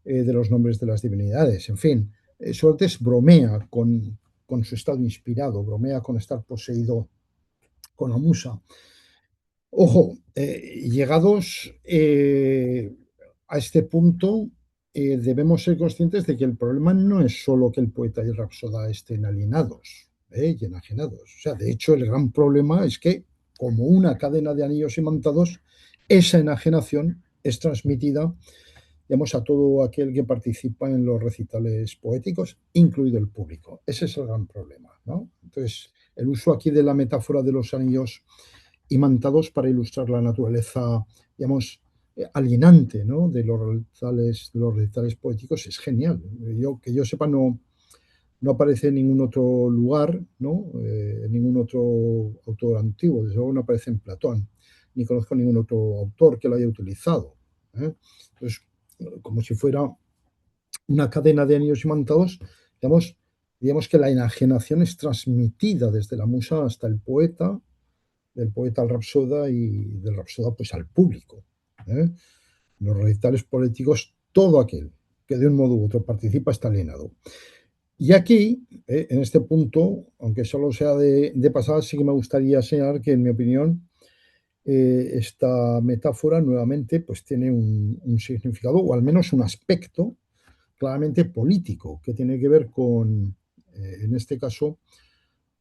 de los nombres de las divinidades. En fin, Sócrates bromea con su estado inspirado, bromea con estar poseído con la musa. Ojo, llegados a este punto, debemos ser conscientes de que el problema no es solo que el poeta y el rapsoda estén alienados y enajenados. O sea, de hecho, el gran problema es que, como una cadena de anillos imantados, esa enajenación es transmitida, digamos, a todo aquel que participa en los recitales poéticos, incluido el público. Ese es el gran problema, ¿no? Entonces, el uso aquí de la metáfora de los anillos imantados para ilustrar la naturaleza, digamos, alienante, ¿no? De los recitales poéticos es genial. Que yo sepa, no aparece en ningún otro lugar, ¿no? En ningún otro autor antiguo, desde luego no aparece en Platón, ni conozco ningún otro autor que lo haya utilizado. Entonces, como si fuera una cadena de anillos imantados, digamos que la enajenación es transmitida desde la musa hasta el poeta, del poeta al rapsoda y del rapsoda pues al público. ¿eh? Los recitales políticos, todo aquel que de un modo u otro participa está alienado. Y aquí, en este punto, aunque solo sea de pasada, sí que me gustaría señalar que, en mi opinión, esta metáfora nuevamente pues tiene un significado, o al menos un aspecto claramente político, que tiene que ver con, en este caso,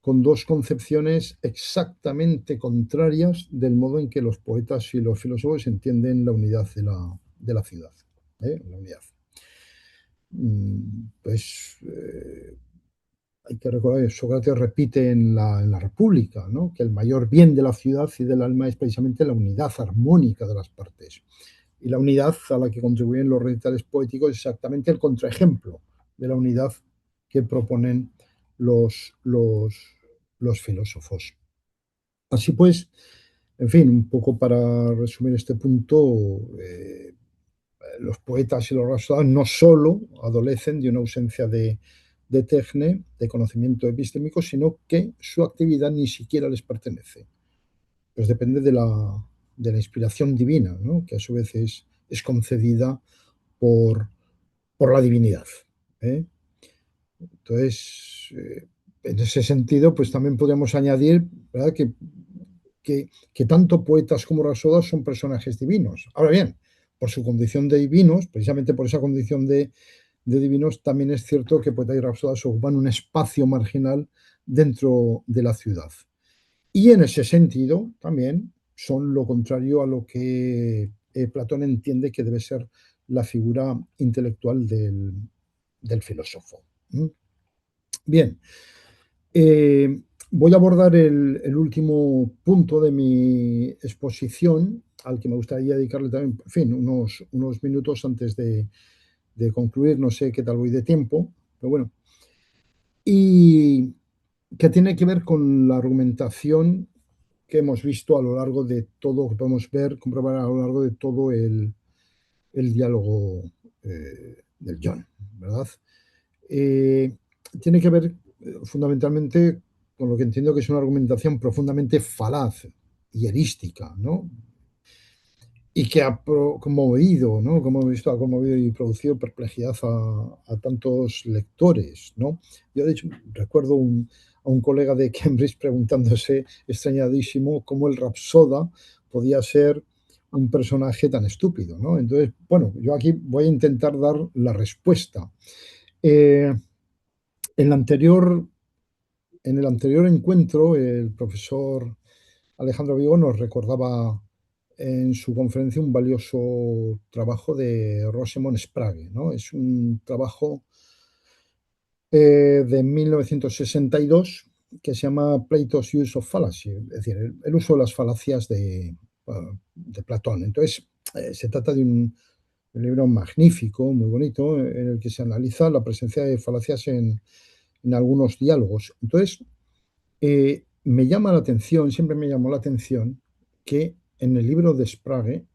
con dos concepciones exactamente contrarias del modo en que los poetas y los filósofos entienden la unidad de la ciudad. La unidad. Pues hay que recordar que Sócrates repite en la República, ¿no? Que el mayor bien de la ciudad y del alma es precisamente la unidad armónica de las partes. Y la unidad a la que contribuyen los recitales poéticos es exactamente el contraejemplo de la unidad que proponen los filósofos. Así pues, en fin, un poco para resumir este punto, los poetas y los rhapsodas no solo adolecen de una ausencia de tecne, de conocimiento epistémico, sino que su actividad ni siquiera les pertenece. Pues depende de la inspiración divina, ¿no? Que a su vez es concedida por, por la divinidad. ¿Eh? Entonces, en ese sentido, pues también podríamos añadir, ¿verdad? Que tanto poetas como Rapsodas son personajes divinos. Ahora bien, por su condición de divinos, precisamente por esa condición de divinos, también es cierto que poetas y Rapsodas ocupan un espacio marginal dentro de la ciudad. Y en ese sentido, también son lo contrario a lo que Platón entiende que debe ser la figura intelectual del filósofo. ¿Mm? Bien, voy a abordar el último punto de mi exposición, al que me gustaría dedicarle también, en fin, unos minutos antes de concluir. No sé qué tal voy de tiempo, pero bueno. Y que tiene que ver con la argumentación que hemos visto a lo largo de todo, que podemos ver, comprobar a lo largo de todo el diálogo del John, ¿verdad? Eh, Tiene que ver fundamentalmente con lo que entiendo que es una argumentación profundamente falaz y erística, ¿no? Y que ha conmovido, ¿no? Como hemos visto, ha conmovido y producido perplejidad a tantos lectores, ¿no? Yo, de hecho, recuerdo a un colega de Cambridge preguntándose, extrañadísimo, cómo el Rapsoda podía ser un personaje tan estúpido, ¿no? Entonces, bueno, yo aquí voy a intentar dar la respuesta. Eh, en en el anterior encuentro, el profesor Alejandro Vigo nos recordaba en su conferencia un valioso trabajo de Rosamund Sprague, ¿no? Es un trabajo de 1962 que se llama Plato's Use of Fallacy, es decir, el uso de las falacias de Platón. Entonces, se trata de un libro magnífico, muy bonito, en el que se analiza la presencia de falacias en algunos diálogos. Entonces, me llama la atención, siempre me llamó la atención que en el libro de Sprague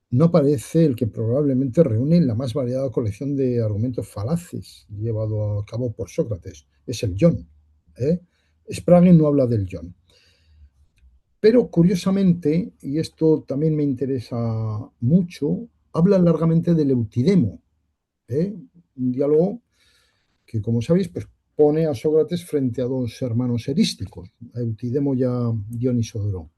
no aparece el que probablemente reúne la más variada colección de argumentos falaces llevado a cabo por Sócrates. Es el John. ¿Eh? Sprague no habla del John. Pero curiosamente, y esto también me interesa mucho, habla largamente del Eutidemo. Un diálogo que, como sabéis, pues pone a Sócrates frente a dos hermanos erísticos, a Eutidemo y a Dionisodoro.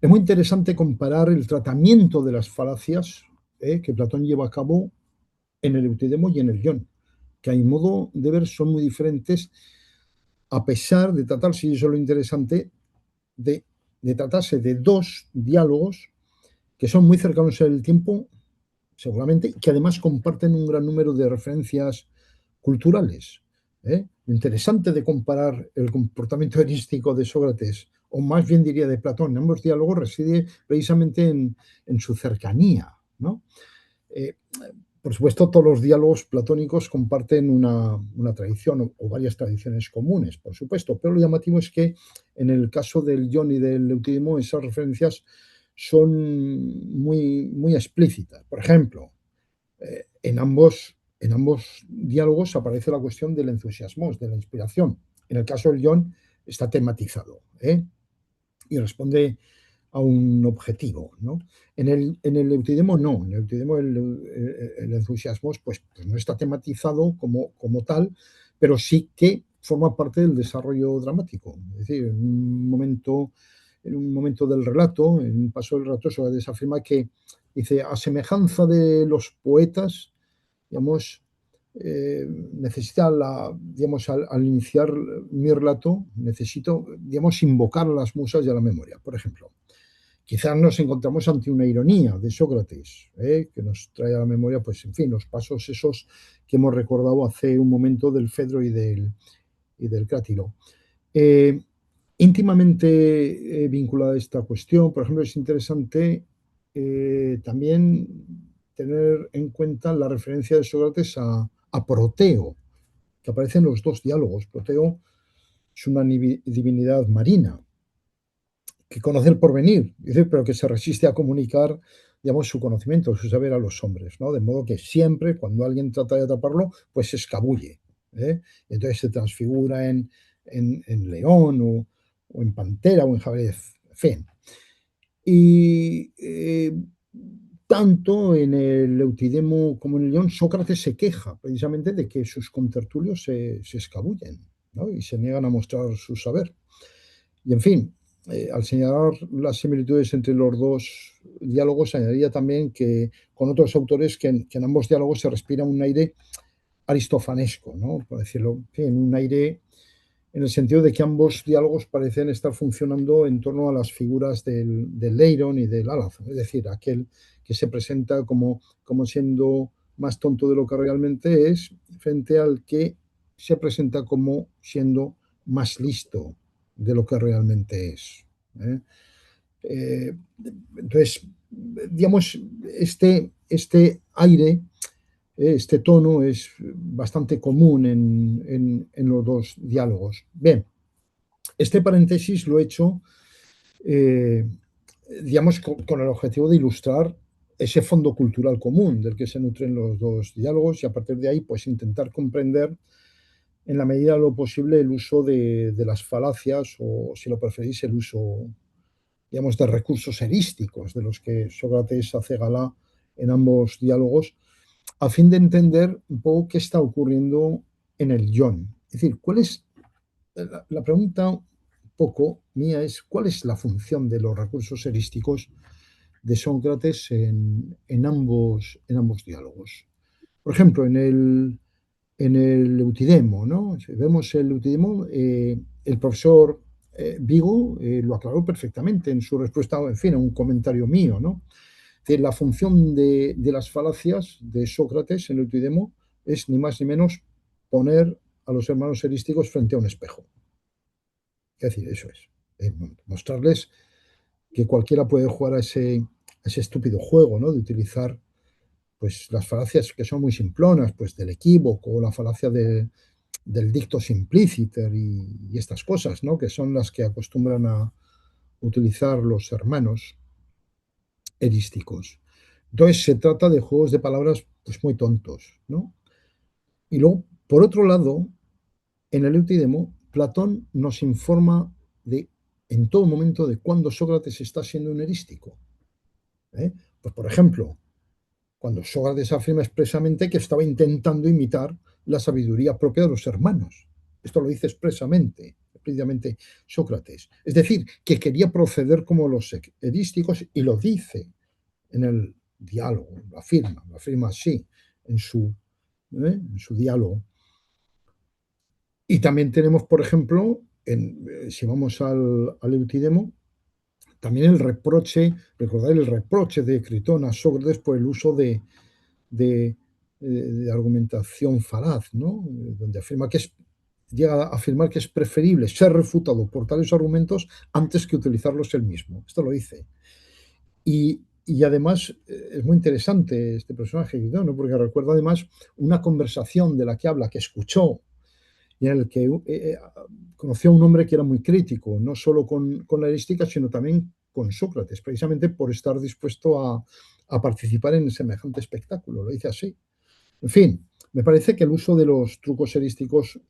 Es muy interesante comparar el tratamiento de las falacias que Platón lleva a cabo en el Eutidemo y en el Ion, que a mi modo de ver son muy diferentes, a pesar de tratarse, y eso es lo interesante, de tratarse de dos diálogos que son muy cercanos en el tiempo, seguramente, y que además comparten un gran número de referencias culturales. Lo interesante de comparar el comportamiento erístico de Sócrates, o más bien diría de Platón, en ambos diálogos reside precisamente en su cercanía, ¿no? Por supuesto, todos los diálogos platónicos comparten una tradición o varias tradiciones comunes, por supuesto, pero lo llamativo es que en el caso del Ion y del Eutidemo esas referencias son muy explícitas. Por ejemplo, en ambos diálogos aparece la cuestión del entusiasmo, de la inspiración. En el caso del Ion está tematizado y responde a un objetivo, ¿no? En el Eutidemo no, en el Eutidemo el entusiasmo pues no está tematizado como tal, pero sí que forma parte del desarrollo dramático. Es decir, en un momento del relato, en un paso del relato, Sócrates afirma que, dice, a semejanza de los poetas, digamos, necesita digamos, al iniciar mi relato, necesito, digamos, invocar a las musas y a la memoria. Por ejemplo, quizás nos encontramos ante una ironía de Sócrates, que nos trae a la memoria, pues, en fin, los pasos esos que hemos recordado hace un momento del Fedro y del Crátilo. Íntimamente vinculada a esta cuestión, por ejemplo, es interesante también tener en cuenta la referencia de Sócrates a Proteo, que aparece en los dos diálogos. Proteo es una divinidad marina que conoce el porvenir, pero que se resiste a comunicar, digamos, su conocimiento, su saber a los hombres, ¿no? De modo que siempre, cuando alguien trata de atraparlo, pues se escabulle. Entonces se transfigura en león o en pantera o en jabalí, en fin. Y tanto en el Eutidemo como en el Ion, Sócrates se queja precisamente de que sus contertulios se escabullen, ¿no? Y se niegan a mostrar su saber. Y en fin, al señalar las similitudes entre los dos diálogos, añadiría también que con otros autores que en ambos diálogos se respira un aire aristofanesco, ¿no? Por decirlo, en un aire en el sentido de que ambos diálogos parecen estar funcionando en torno a las figuras del Leiron y del Alazón, es decir, aquel que se presenta como siendo más tonto de lo que realmente es, frente al que se presenta como siendo más listo de lo que realmente es. ¿Eh? Eh, entonces, digamos, este aire, este tono es bastante común en los dos diálogos. Bien, este paréntesis lo he hecho, eh, digamos, con el objetivo de ilustrar ese fondo cultural común del que se nutren los dos diálogos y a partir de ahí, pues intentar comprender en la medida de lo posible el uso de las falacias o, si lo preferís, el uso, digamos, de recursos erísticos de los que Sócrates hace gala en ambos diálogos, a fin de entender un poco qué está ocurriendo en el Ion. Es decir, ¿cuál es la pregunta un poco mía es cuál es la función de los recursos erísticos de Sócrates en ambos diálogos? Por ejemplo, en el Eutidemo, ¿no? Si vemos el Eutidemo, el profesor Vigo lo aclaró perfectamente en su respuesta, en fin, a un comentario mío, ¿no? Que la función de las falacias de Sócrates en el Eutidemo es ni más ni menos poner a los hermanos erísticos frente a un espejo. Es decir, eso es. Mostrarles que cualquiera puede jugar a ese estúpido juego, ¿no? De utilizar pues, las falacias que son muy simplonas, pues del equívoco, o la falacia del dicto simpliciter y estas cosas, ¿no? Que son las que acostumbran a utilizar los hermanos erísticos. Entonces se trata de juegos de palabras pues muy tontos, ¿no? Y luego, por otro lado, en el Eutidemo, Platón nos informa en todo momento de cuándo Sócrates está siendo un erístico. ¿Eh? Pues, por ejemplo, cuando Sócrates afirma expresamente que estaba intentando imitar la sabiduría propia de los hermanos. Esto lo dice explícitamente Sócrates. Es decir, que quería proceder como los erísticos y lo dice en el diálogo, lo afirma así en su diálogo. Y también tenemos, por ejemplo, si vamos al Eutidemo, también el reproche, recordar el reproche de Critón a Sócrates por el uso de argumentación falaz, ¿no? Donde llega a afirmar que es preferible ser refutado por tales argumentos antes que utilizarlos él mismo. Esto lo dice. Y además es muy interesante este personaje, ¿no? Porque recuerda además una conversación de la que habla, que escuchó, y en el que conoció a un hombre que era muy crítico, no solo con la erística, sino también con Sócrates, precisamente por estar dispuesto a participar en semejante espectáculo. Lo dice así. En fin, me parece que el uso de los trucos erísticos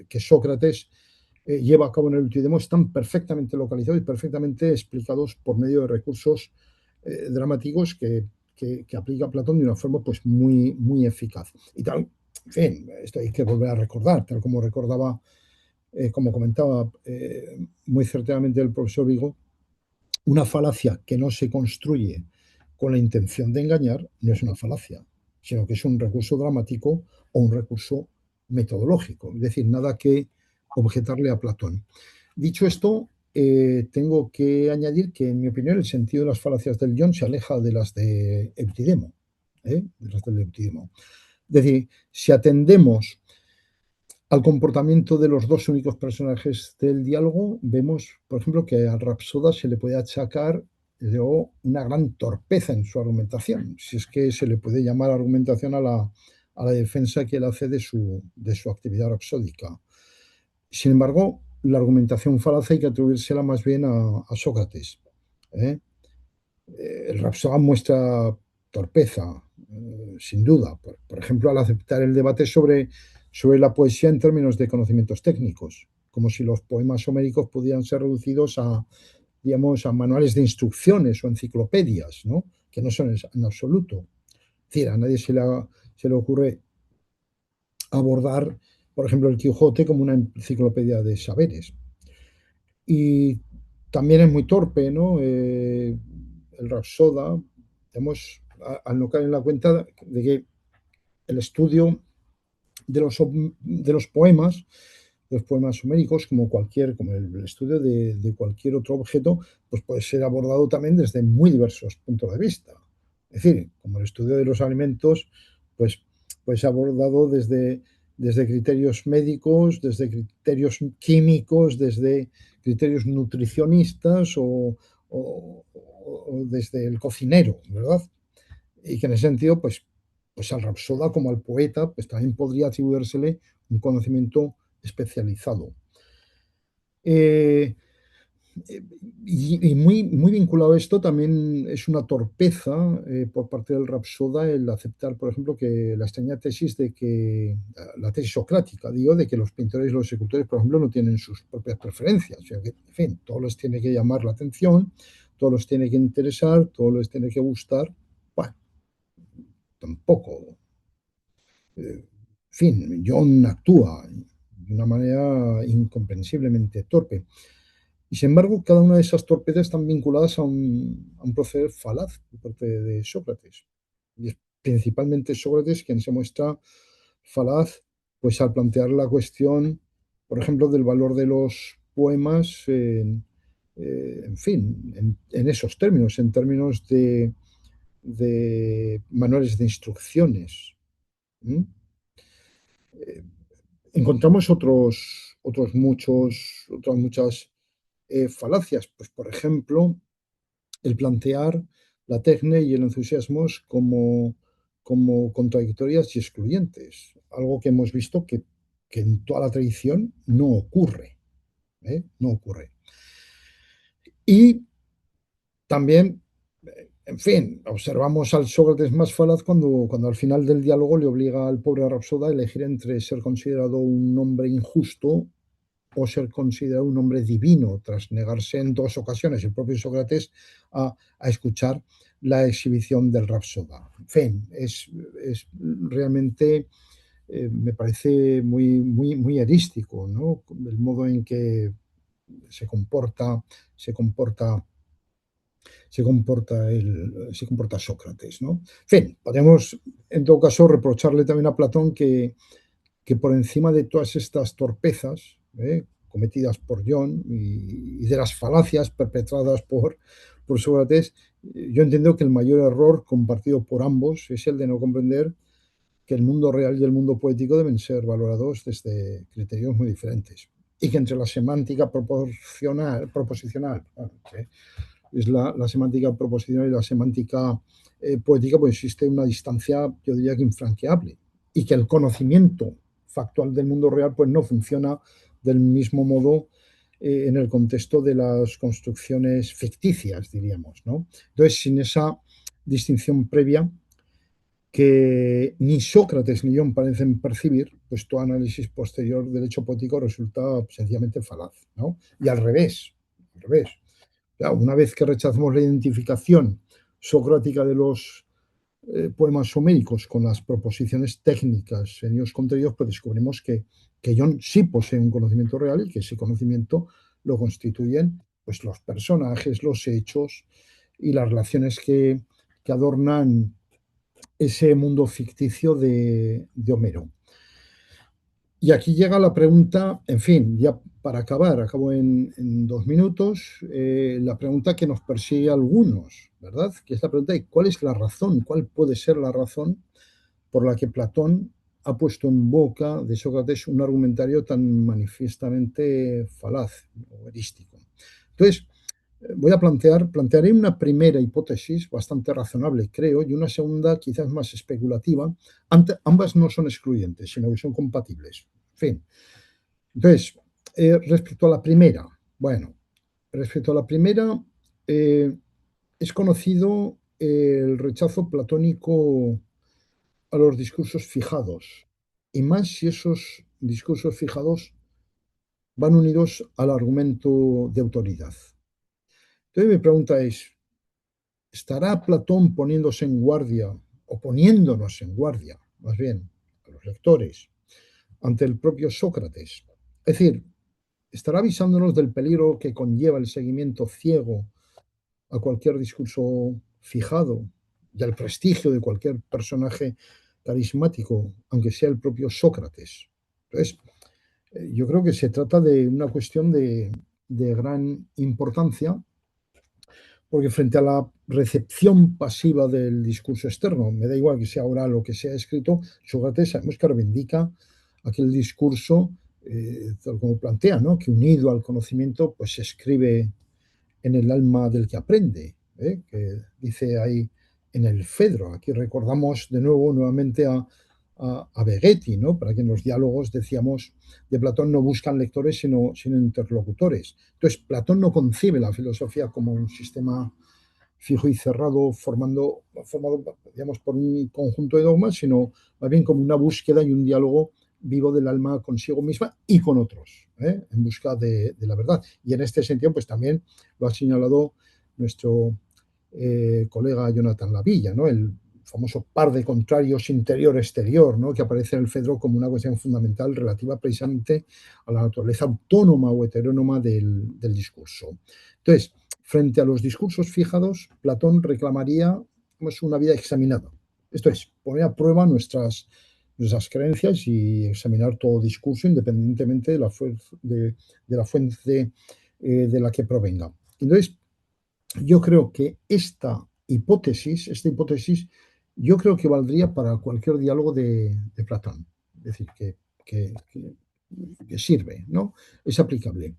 que Sócrates lleva a cabo en el Eutidemo están perfectamente localizados y perfectamente explicados por medio de recursos dramáticos que aplica Platón de una forma pues muy, muy eficaz. Y tal, en fin, esto hay que volver a recordar, tal como recordaba, como comentaba muy certeramente el profesor Vigo, una falacia que no se construye con la intención de engañar no es una falacia, sino que es un recurso dramático o un recurso metodológico, es decir, nada que objetarle a Platón. Dicho esto, tengo que añadir que, en mi opinión, el sentido de las falacias del Ion se aleja de las de Eutidemo. De las del Eutidemo. Es decir, si atendemos al comportamiento de los dos únicos personajes del diálogo, vemos, por ejemplo, que al Rapsoda se le puede achacar una gran torpeza en su argumentación, si es que se le puede llamar argumentación a la defensa que él hace de su actividad rapsódica. Sin embargo, la argumentación falaz hay que atribuírsela más bien a Sócrates. El Rapsoda muestra torpeza, sin duda, por ejemplo, al aceptar el debate sobre la poesía en términos de conocimientos técnicos, como si los poemas homéricos pudieran ser reducidos a digamos, a manuales de instrucciones o enciclopedias, ¿no? Que no son en absoluto. Es decir, a nadie se le ocurre abordar, por ejemplo, el Quijote como una enciclopedia de saberes. Y también es muy torpe, ¿no? El Rapsoda, digamos, al no caer en la cuenta de que el estudio de los poemas homéricos, como el estudio de cualquier otro objeto, pues puede ser abordado también desde muy diversos puntos de vista. Es decir, como el estudio de los alimentos, pues puede ser abordado desde criterios médicos, desde criterios químicos, desde criterios nutricionistas o desde el cocinero, ¿verdad? Y que en ese sentido, pues al Rapsoda como al poeta, pues también podría atribuírsele un conocimiento especializado. Eh, y muy vinculado a esto también es una torpeza por parte del Rapsoda el aceptar, por ejemplo, que la extraña tesis de que, la tesis socrática, digo, de que los pintores y los escultores, por ejemplo, no tienen sus propias preferencias, o sea que, en fin, todos les tiene que llamar la atención, todos les tiene que interesar, todos les tiene que gustar. Bueno, tampoco. En fin, John actúa de una manera incomprensiblemente torpe. Y sin embargo, cada una de esas torpezas están vinculadas a un proceder falaz por parte de Sócrates. Y es principalmente Sócrates quien se muestra falaz, pues al plantear la cuestión, por ejemplo, del valor de los poemas, en fin, en esos términos, en términos de manuales de instrucciones. ¿Mm? Encontramos otras muchas falacias. Pues, por ejemplo, el plantear la tecne y el entusiasmo como contradictorias y excluyentes, algo que hemos visto que en toda la tradición no ocurre, ¿eh? No ocurre. Y también, en fin, observamos al Sócrates más falaz cuando al final del diálogo le obliga al pobre Rapsoda a elegir entre ser considerado un hombre injusto o ser considerado un hombre divino, tras negarse en dos ocasiones el propio Sócrates a escuchar la exhibición del Rapsoda. En fin, es realmente, me parece muy erístico, ¿no? El modo en que se comporta, se comporta se comporta Sócrates, ¿no? En fin, podemos en todo caso reprocharle también a Platón que por encima de todas estas torpezas cometidas por John y de las falacias perpetradas por Sócrates, yo entiendo que el mayor error compartido por ambos es el de no comprender que el mundo real y el mundo poético deben ser valorados desde criterios muy diferentes y que entre la semántica proposicional, que es la semántica proposicional y la semántica poética, pues existe una distancia, yo diría que infranqueable, y que el conocimiento factual del mundo real pues no funciona del mismo modo en el contexto de las construcciones ficticias, diríamos, ¿no? Entonces, sin esa distinción previa que ni Sócrates ni John parecen percibir, pues todo análisis posterior del hecho poético resulta sencillamente falaz, ¿no? Y al revés. Claro, una vez que rechazamos la identificación socrática de los poemas homéricos con las proposiciones técnicas en ellos contenidos, pues descubrimos que John sí posee un conocimiento real y que ese conocimiento lo constituyen pues, los personajes, los hechos y las relaciones que adornan ese mundo ficticio de Homero. Y aquí llega la pregunta, en fin, ya para acabar, acabo en 2 minutos, la pregunta que nos persigue a algunos, ¿verdad? Que es la pregunta de cuál es la razón, cuál puede ser la razón por la que Platón ha puesto en boca de Sócrates un argumentario tan manifiestamente falaz o erístico. Entonces, plantearé una primera hipótesis bastante razonable, creo, y una segunda quizás más especulativa. Ambas no son excluyentes, sino que son compatibles. En fin. Entonces, respecto a la primera, bueno, respecto a la primera, es conocido el rechazo platónico a los discursos fijados, y más si esos discursos fijados van unidos al argumento de autoridad. Entonces mi pregunta es, ¿estará Platón poniéndose en guardia, o poniéndonos en guardia, más bien, a los lectores, ante el propio Sócrates? Es decir, ¿estará avisándonos del peligro que conlleva el seguimiento ciego a cualquier discurso fijado y al prestigio de cualquier personaje carismático, aunque sea el propio Sócrates? Entonces, yo creo que se trata de una cuestión de gran importancia, porque frente a la recepción pasiva del discurso externo, me da igual que sea oral o que sea escrito, Sócrates sabemos que reivindica aquel discurso, tal como plantea, ¿no? Que unido al conocimiento, pues se escribe en el alma del que aprende, ¿eh? Que dice ahí en el Fedro. Aquí recordamos de nuevo, nuevamente a Begetti, ¿no? Para que en los diálogos, decíamos, de Platón no buscan lectores, sino interlocutores. Entonces, Platón no concibe la filosofía como un sistema fijo y cerrado, formado, digamos, por un conjunto de dogmas, sino más bien como una búsqueda y un diálogo vivo del alma consigo misma y con otros, ¿eh? En busca de la verdad. Y en este sentido, pues también lo ha señalado nuestro colega Jonathan Lavilla, ¿no? El famoso par de contrarios interior-exterior, ¿no? Que aparece en el Fedro como una cuestión fundamental relativa precisamente a la naturaleza autónoma o heterónoma del discurso. Entonces, frente a los discursos fijados, Platón reclamaría, pues, una vida examinada. Esto es, poner a prueba nuestras creencias y examinar todo discurso independientemente de la fuente de la que provenga. Entonces, yo creo que esta hipótesis, yo creo que valdría para cualquier diálogo de Platón. Es decir, que sirve, ¿no? Es aplicable.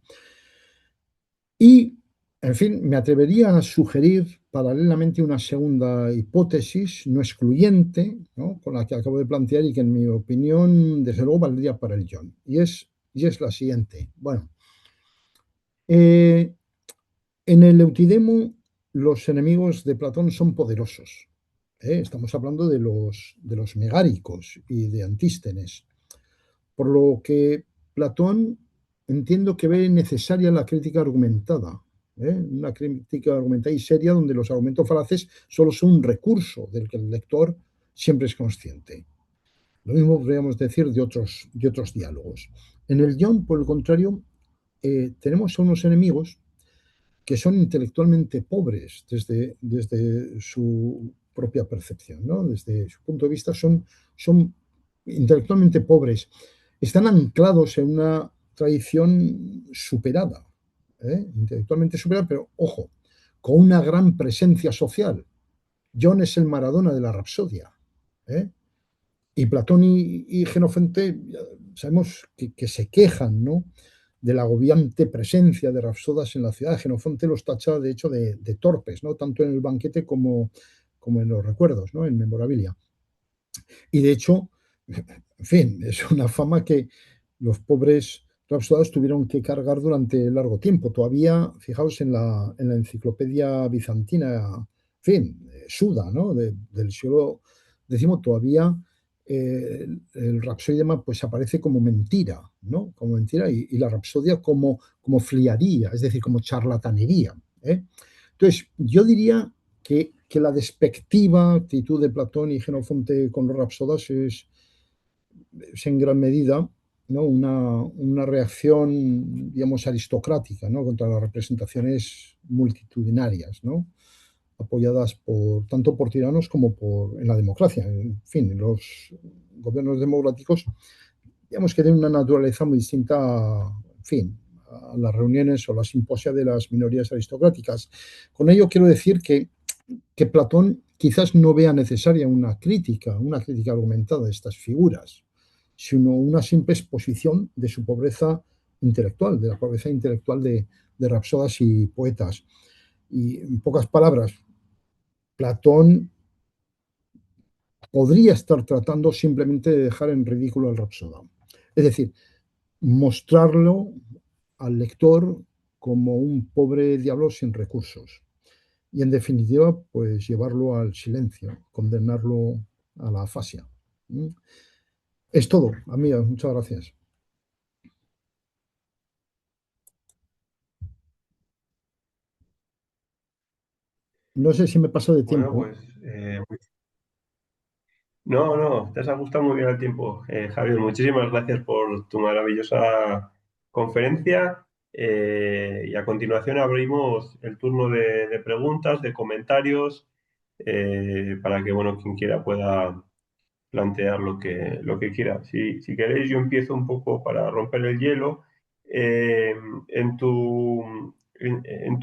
Y, en fin, me atrevería a sugerir paralelamente una segunda hipótesis no excluyente, ¿no? Con la que acabo de plantear y que, en mi opinión, desde luego valdría para el John. Y es la siguiente. Bueno, eh, en el Eutidemo, los enemigos de Platón son poderosos. Estamos hablando de los megáricos y de Antístenes. Por lo que Platón, entiendo que ve necesaria la crítica argumentada, una crítica argumentada y seria, donde los argumentos falaces solo son un recurso del que el lector siempre es consciente. Lo mismo podríamos decir de otros diálogos. En el John, por el contrario, tenemos a unos enemigos que son intelectualmente pobres desde su propia percepción, ¿no? Desde su punto de vista son intelectualmente pobres, están anclados en una tradición superada, intelectualmente superada, pero ojo, con una gran presencia social. John es el Maradona de la Rapsodia, ¿eh? Y Platón y Jenofonte sabemos que se quejan, ¿no? De la agobiante presencia de rapsodas en la ciudad. Jenofonte los tacha, de hecho, de torpes, ¿no? Tanto en el banquete como en los recuerdos, ¿no? En memorabilia. Y de hecho, en fin, es una fama que los pobres rapsodas tuvieron que cargar durante largo tiempo. Todavía, fijaos en la enciclopedia bizantina, en fin, Suda, ¿no? Del siglo X, todavía el rapsódema pues aparece como mentira, ¿no? Como mentira, y la rapsodia como fliaría, es decir, como charlatanería, ¿eh? Entonces, yo diría que la despectiva actitud de Platón y Jenofonte con los rapsodas es en gran medida, ¿no? una reacción, digamos, aristocrática, ¿no? Contra las representaciones multitudinarias, ¿no? Apoyadas tanto por tiranos como en la democracia. En fin, los gobiernos democráticos, digamos, que tienen una naturaleza muy distinta, en fin, a las reuniones o las simposias de las minorías aristocráticas. Con ello quiero decir que Platón quizás no vea necesaria una crítica argumentada de estas figuras, sino una simple exposición de su pobreza intelectual, de la pobreza intelectual de rapsodas y poetas. Y, en pocas palabras, Platón podría estar tratando simplemente de dejar en ridículo al rapsoda. Es decir, mostrarlo al lector como un pobre diablo sin recursos. Y, en definitiva, pues llevarlo al silencio, condenarlo a la afasia. ¿Mm? Es todo, amiga, muchas gracias. No sé si me paso de Bueno, tiempo. pues no, no, te has ajustado muy bien al tiempo, Javier. Muchísimas gracias por tu maravillosa conferencia. Y a continuación abrimos el turno de preguntas, de comentarios, para que, bueno, quien quiera pueda plantear lo que quiera. Si queréis, yo empiezo un poco para romper el hielo. Eh, en tu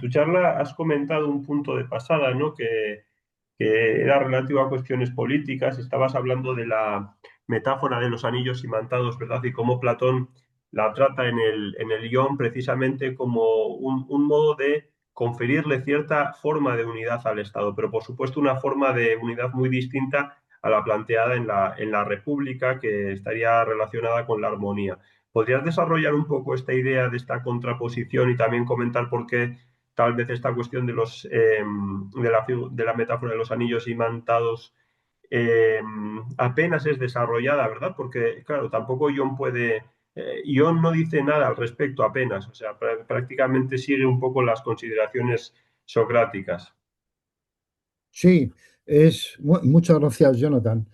charla has comentado un punto de pasada, ¿no? Que era relativo a cuestiones políticas. Estabas hablando de la metáfora de los anillos imantados, ¿verdad? Y cómo Platón la trata en el guión precisamente como un modo de conferirle cierta forma de unidad al Estado, pero por supuesto una forma de unidad muy distinta a la planteada en la República, que estaría relacionada con la armonía. ¿Podrías desarrollar un poco esta idea de esta contraposición y también comentar por qué tal vez esta cuestión de, de la metáfora de los anillos imantados apenas es desarrollada, ¿verdad? Porque, claro, tampoco Ion puede... Ion no dice nada al respecto apenas, o sea, prácticamente sigue un poco las consideraciones socráticas. Sí, muchas gracias, Jonathan.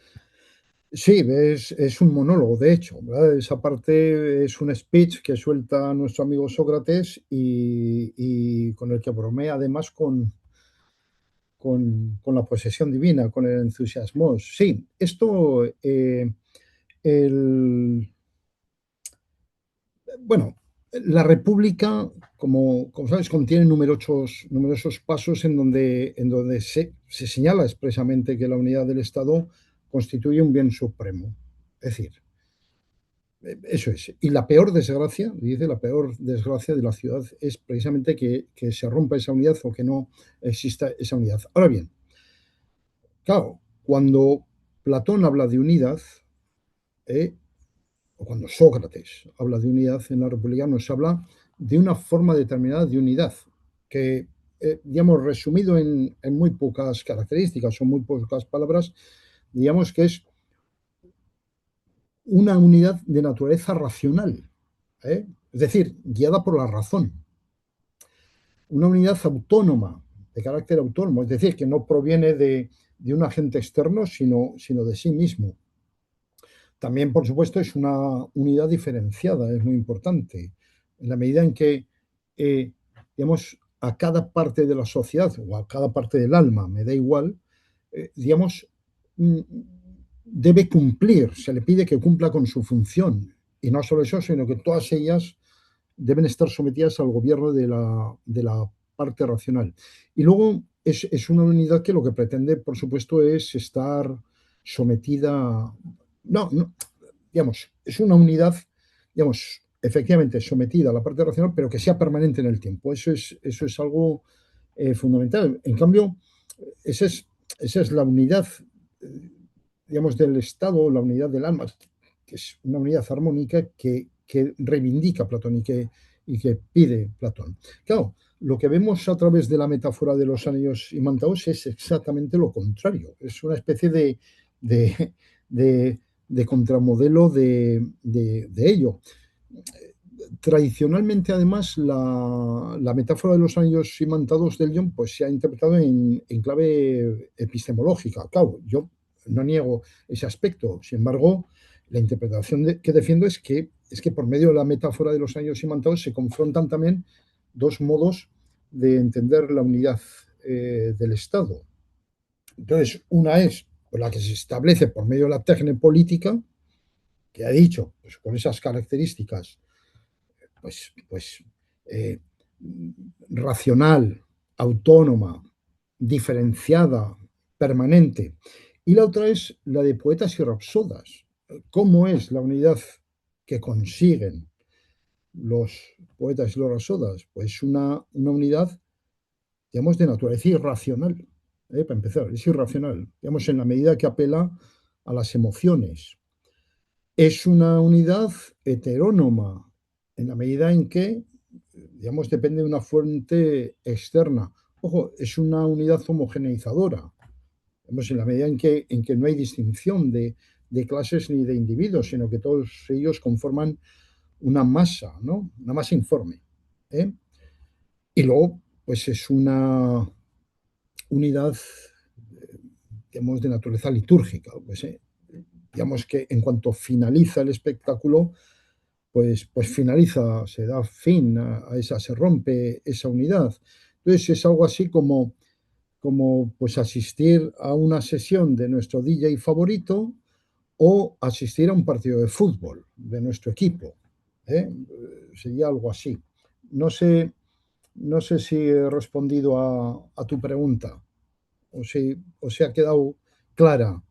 Sí, es un monólogo, de hecho, ¿verdad? Esa parte es un speech que suelta nuestro amigo Sócrates y con el que bromea además con la posesión divina, con el entusiasmo. Sí, esto, el, bueno, la República, como sabes, contiene numerosos pasos en donde se señala expresamente que la unidad del Estado constituye un bien supremo. Es decir, eso es. Y la peor desgracia, dice, la peor desgracia de la ciudad es precisamente que se rompa esa unidad o que no exista esa unidad. Ahora bien, claro, cuando Platón habla de unidad, eh, o cuando Sócrates habla de unidad en la República, nos habla de una forma determinada de unidad, que, digamos, resumido en muy pocas características o muy pocas palabras, digamos que es una unidad de naturaleza racional, es decir, guiada por la razón, una unidad autónoma, de carácter autónomo, es decir, que no proviene de un agente externo, sino de sí mismo. También, por supuesto, es una unidad diferenciada, es muy importante, en la medida en que, eh, digamos, a cada parte de la sociedad o a cada parte del alma, me da igual, digamos, mm, debe cumplir, se le pide que cumpla con su función. Y no solo eso, sino que todas ellas deben estar sometidas al gobierno de la parte racional. Y luego es una unidad que lo que pretende, por supuesto, es estar sometida, no, digamos, es una unidad, digamos, efectivamente sometida a la parte racional, pero que sea permanente en el tiempo. Eso es algo fundamental. En cambio, esa es, esa es la unidad, digamos, del Estado, la unidad del alma, que es una unidad armónica que reivindica Platón y que pide Platón. Claro, lo que vemos a través de la metáfora de los anillos imantados es exactamente lo contrario. Es una especie de, de, de contramodelo de ello. Tradicionalmente, además, la metáfora de los anillos imantados del John pues, se ha interpretado en clave epistemológica. Claro, yo no niego ese aspecto. Sin embargo, la interpretación que defiendo es que por medio de la metáfora de los anillos imantados se confrontan también dos modos de entender la unidad del Estado. Entonces, una es la que se establece por medio de la técnica política, que ha dicho, pues, con esas características pues eh, racional, autónoma, diferenciada, permanente. Y la otra es la de poetas y rapsodas. ¿Cómo es la unidad que consiguen los poetas y los rapsodas? Pues una unidad, digamos, de naturaleza irracional. Para empezar, es irracional. Digamos, en la medida que apela a las emociones. Es una unidad heterónoma, en la medida en que, digamos, depende de una fuente externa. Ojo, es una unidad homogeneizadora, digamos, en la medida en que no hay distinción de clases ni de individuos, sino que todos ellos conforman una masa, ¿no? Una masa informe. ¿eh? Y luego, pues es unidad, digamos, de naturaleza litúrgica. Pues, digamos que en cuanto finaliza el espectáculo, pues finaliza, se da fin a esa, se rompe esa unidad. Entonces es algo así como pues asistir a una sesión de nuestro DJ favorito o asistir a un partido de fútbol de nuestro equipo. ¿Eh? Sería algo así. No sé, no sé si he respondido a tu pregunta o si ha quedado clara.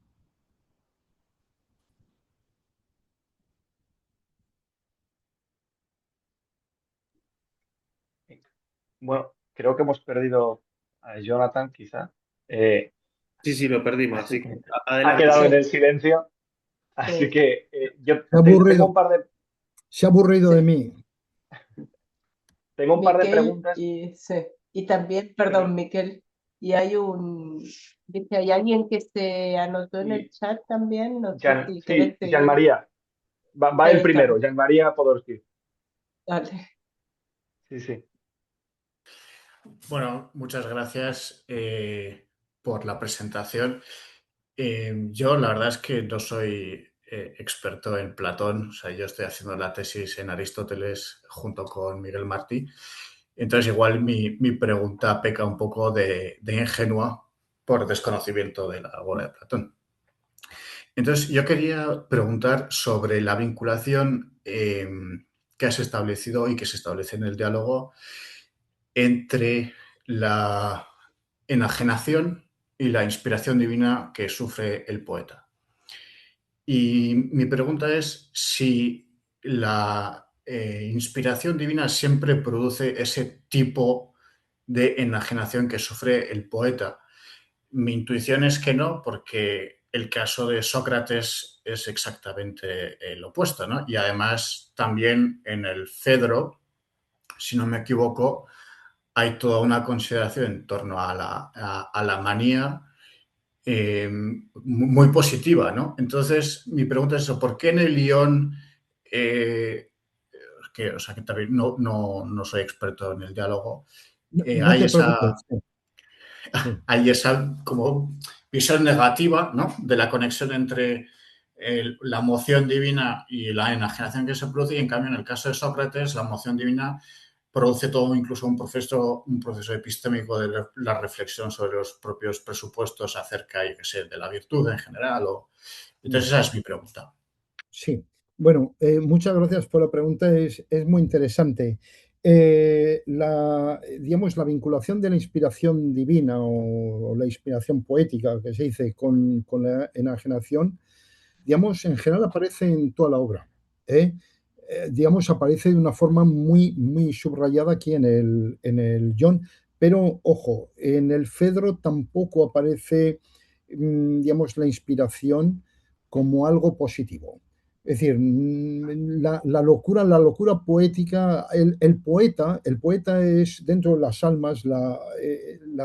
Bueno, creo que hemos perdido a Jonathan, quizá. Eh, Sí, sí, lo perdimos, así así que que ha adelante. quedado en Sí, el silencio. Así sí. que yo Se ha tengo aburrido, un par de, se ha aburrido de Sí. mí. tengo un par de Miquel, preguntas, y, sí. Y también, pero perdón, Miquel, y dice, hay alguien que se anotó en el sí, chat también, no sé si quieres Sí, Jean seguir. María. Va Ahí el primero, está, Jean María Podolski. dale. Sí, sí. Bueno, muchas gracias por la presentación. Yo la verdad es que no soy experto en Platón, o sea, yo estoy haciendo la tesis en Aristóteles junto con Miguel Martí. Entonces igual mi pregunta peca un poco de ingenua por desconocimiento de la obra de Platón. Entonces yo quería preguntar sobre la vinculación que has establecido y que se establece en el diálogo entre la enajenación y la inspiración divina que sufre el poeta. Y mi pregunta es si la inspiración divina siempre produce ese tipo de enajenación que sufre el poeta. Mi intuición es que no, porque el caso de Sócrates es exactamente el opuesto, ¿no? Y además también en el Fedro, si no me equivoco, hay toda una consideración en torno a la manía muy positiva, ¿no? Entonces, mi pregunta es eso, ¿por qué en el guión, o sea, que también no soy experto en el diálogo, No, no hay te esa, preocupes. Sí, sí. hay esa como visión negativa, ¿no? De la conexión entre la moción divina y la enajenación que se produce, y en cambio en el caso de Sócrates la moción divina produce todo incluso un proceso epistémico de la reflexión sobre los propios presupuestos acerca, yo qué sé, de la virtud en general. Entonces esa es mi pregunta. Sí, bueno, muchas gracias por la pregunta, es muy interesante. Digamos, la vinculación de la inspiración divina o la inspiración poética que se dice con la enajenación, digamos, en general aparece en toda la obra. ¿Eh? Digamos, aparece de una forma muy, muy subrayada aquí en el John, pero ojo, en el Fedro tampoco aparece, digamos, la inspiración como algo positivo. Es decir, la locura poética, el poeta es dentro de las almas, la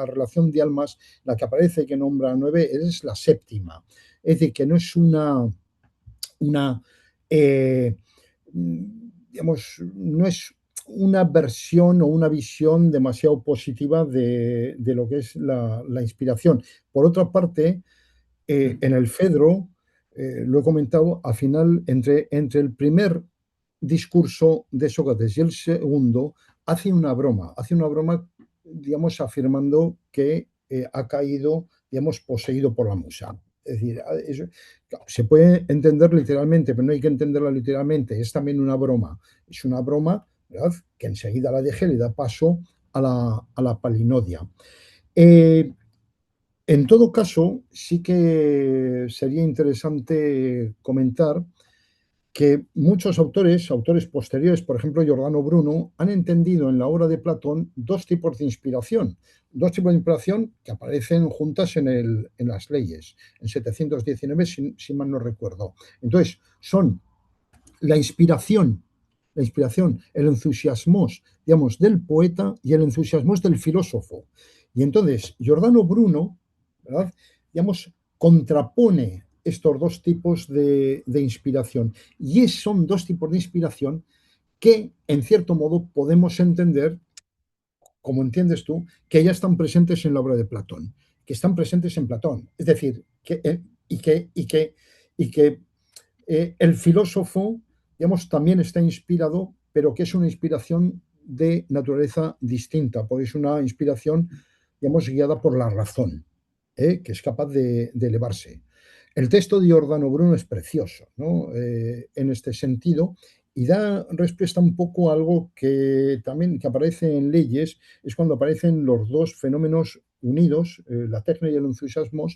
relación de almas, la que aparece que nombra 9, es la séptima. Es decir, que no es una digamos, no es una versión o una visión demasiado positiva de lo que es la inspiración. Por otra parte, en el Fedro, lo he comentado, al final, entre el primer discurso de Sócrates y el segundo, hace una broma, digamos, afirmando que ha caído, digamos, poseído por la musa. Es decir, se puede entender literalmente, pero no hay que entenderla literalmente, es también una broma. Es una broma, ¿verdad?, que enseguida la dejé, le da paso a la palinodia. Eh, en todo caso, sí que sería interesante comentar que muchos autores posteriores, por ejemplo Giordano Bruno, han entendido en la obra de Platón dos tipos de inspiración que aparecen juntas en las leyes, en 719, si mal no recuerdo. Entonces, son la inspiración, el entusiasmo, digamos, del poeta y el entusiasmo del filósofo. Y entonces, Giordano Bruno, ¿verdad?, digamos, contrapone estos dos tipos de inspiración. Y son dos tipos de inspiración que, en cierto modo, podemos entender como entiendes tú, que ya están presentes en la obra de Platón, que están presentes en Platón. Es decir, que el filósofo, digamos, también está inspirado, pero que es una inspiración de naturaleza distinta, porque es una inspiración, digamos, guiada por la razón, que es capaz de elevarse. El texto de Giordano Bruno es precioso, ¿no? En este sentido, y da respuesta un poco a algo que también que aparece en Leyes, es cuando aparecen los dos fenómenos unidos, la técnica y el entusiasmo,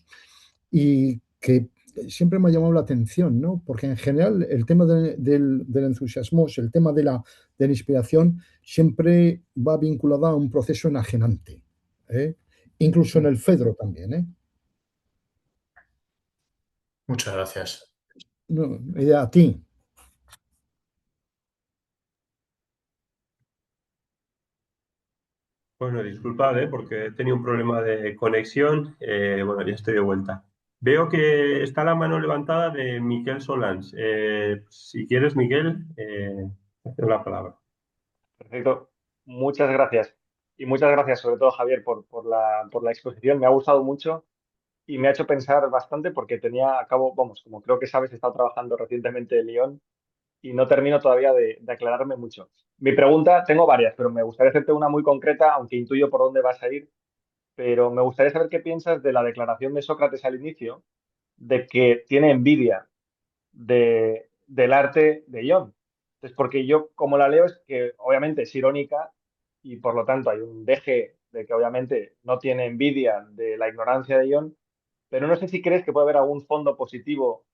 y que siempre me ha llamado la atención, ¿no? Porque en general el tema del entusiasmo, el tema de la inspiración, siempre va vinculada a un proceso enajenante, ¿eh? Incluso en el Fedro también, ¿eh? Muchas gracias. No, a ti. Bueno, disculpad, porque he tenido un problema de conexión. Bueno, ya estoy de vuelta. Veo que está la mano levantada de Miquel Solans. Si quieres, Miguel, te cedo la palabra. Perfecto. Muchas gracias. Y muchas gracias sobre todo, Javier, por la exposición. Me ha gustado mucho y me ha hecho pensar bastante porque tenía a cabo, vamos, como creo que sabes, he estado trabajando recientemente en Lyon y no termino todavía de aclararme mucho. Mi pregunta, tengo varias, pero me gustaría hacerte una muy concreta, aunque intuyo por dónde vas a ir, pero me gustaría saber qué piensas de la declaración de Sócrates al inicio, de que tiene envidia del arte de Ion. Entonces, porque yo como la leo es que obviamente es irónica y por lo tanto hay un deje de que obviamente no tiene envidia de la ignorancia de Ion, pero no sé si crees que puede haber algún fondo positivo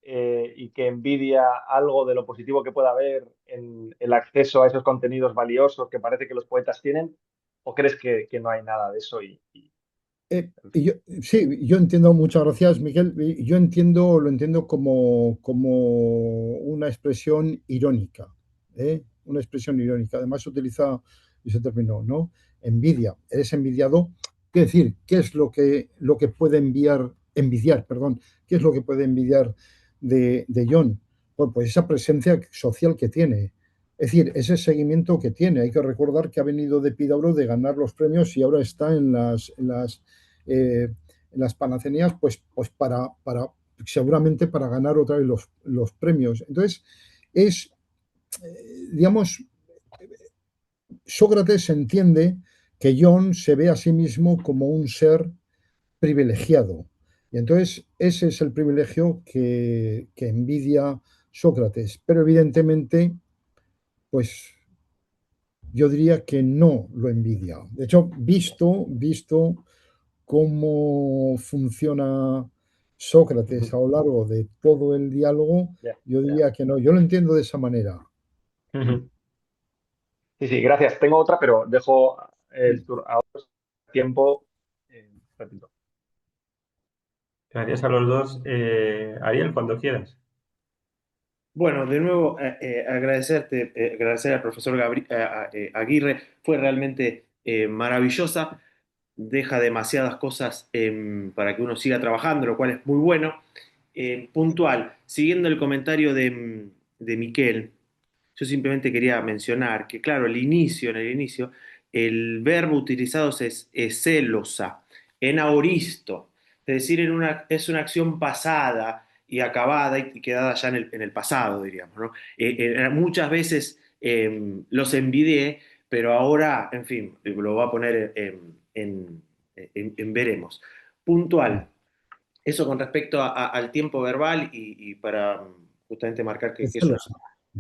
y que envidia algo de lo positivo que pueda haber en el acceso a esos contenidos valiosos que parece que los poetas tienen, o crees que no hay nada de eso en fin. Sí, yo entiendo, muchas gracias, Miguel. Yo entiendo, lo entiendo como una expresión irónica, ¿eh? Una expresión irónica. Además, utiliza ese término, ¿no? Envidia. Eres envidiado. ¿Qué decir? ¿Qué es lo que puede envidiar, perdón? ¿Qué es lo que puede envidiar de John? Pues esa presencia social que tiene. Es decir, ese seguimiento que tiene. Hay que recordar que ha venido de Pidauro de ganar los premios y ahora está en las Panaceneas, pues seguramente para ganar otra vez los premios. Entonces, digamos, Sócrates entiende que John se ve a sí mismo como un ser privilegiado. Y entonces ese es el privilegio que envidia Sócrates. Pero evidentemente, pues yo diría que no lo envidia. De hecho, visto cómo funciona Sócrates Ujú. a lo largo de todo el diálogo, Ya. yo diría que no. Yo lo entiendo de esa manera. Ujú. Sí, sí, gracias. Tengo otra, pero dejo el turno a otro tiempo. Repito. Gracias a los dos. Ariel, cuando quieras. Bueno, de nuevo, agradecerte, agradecer al profesor Aguirre, fue realmente maravillosa, deja demasiadas cosas para que uno siga trabajando, lo cual es muy bueno. Puntual, siguiendo el comentario de Miquel, yo simplemente quería mencionar que, claro, en el inicio, el verbo utilizado es celosa, en aoristo, es decir, es una acción pasada y acabada y quedada ya en el pasado, diríamos, ¿no? Muchas veces los envidié, pero ahora, en fin, lo voy a poner en veremos. Puntual, eso con respecto al tiempo verbal y para justamente marcar que es Celosa.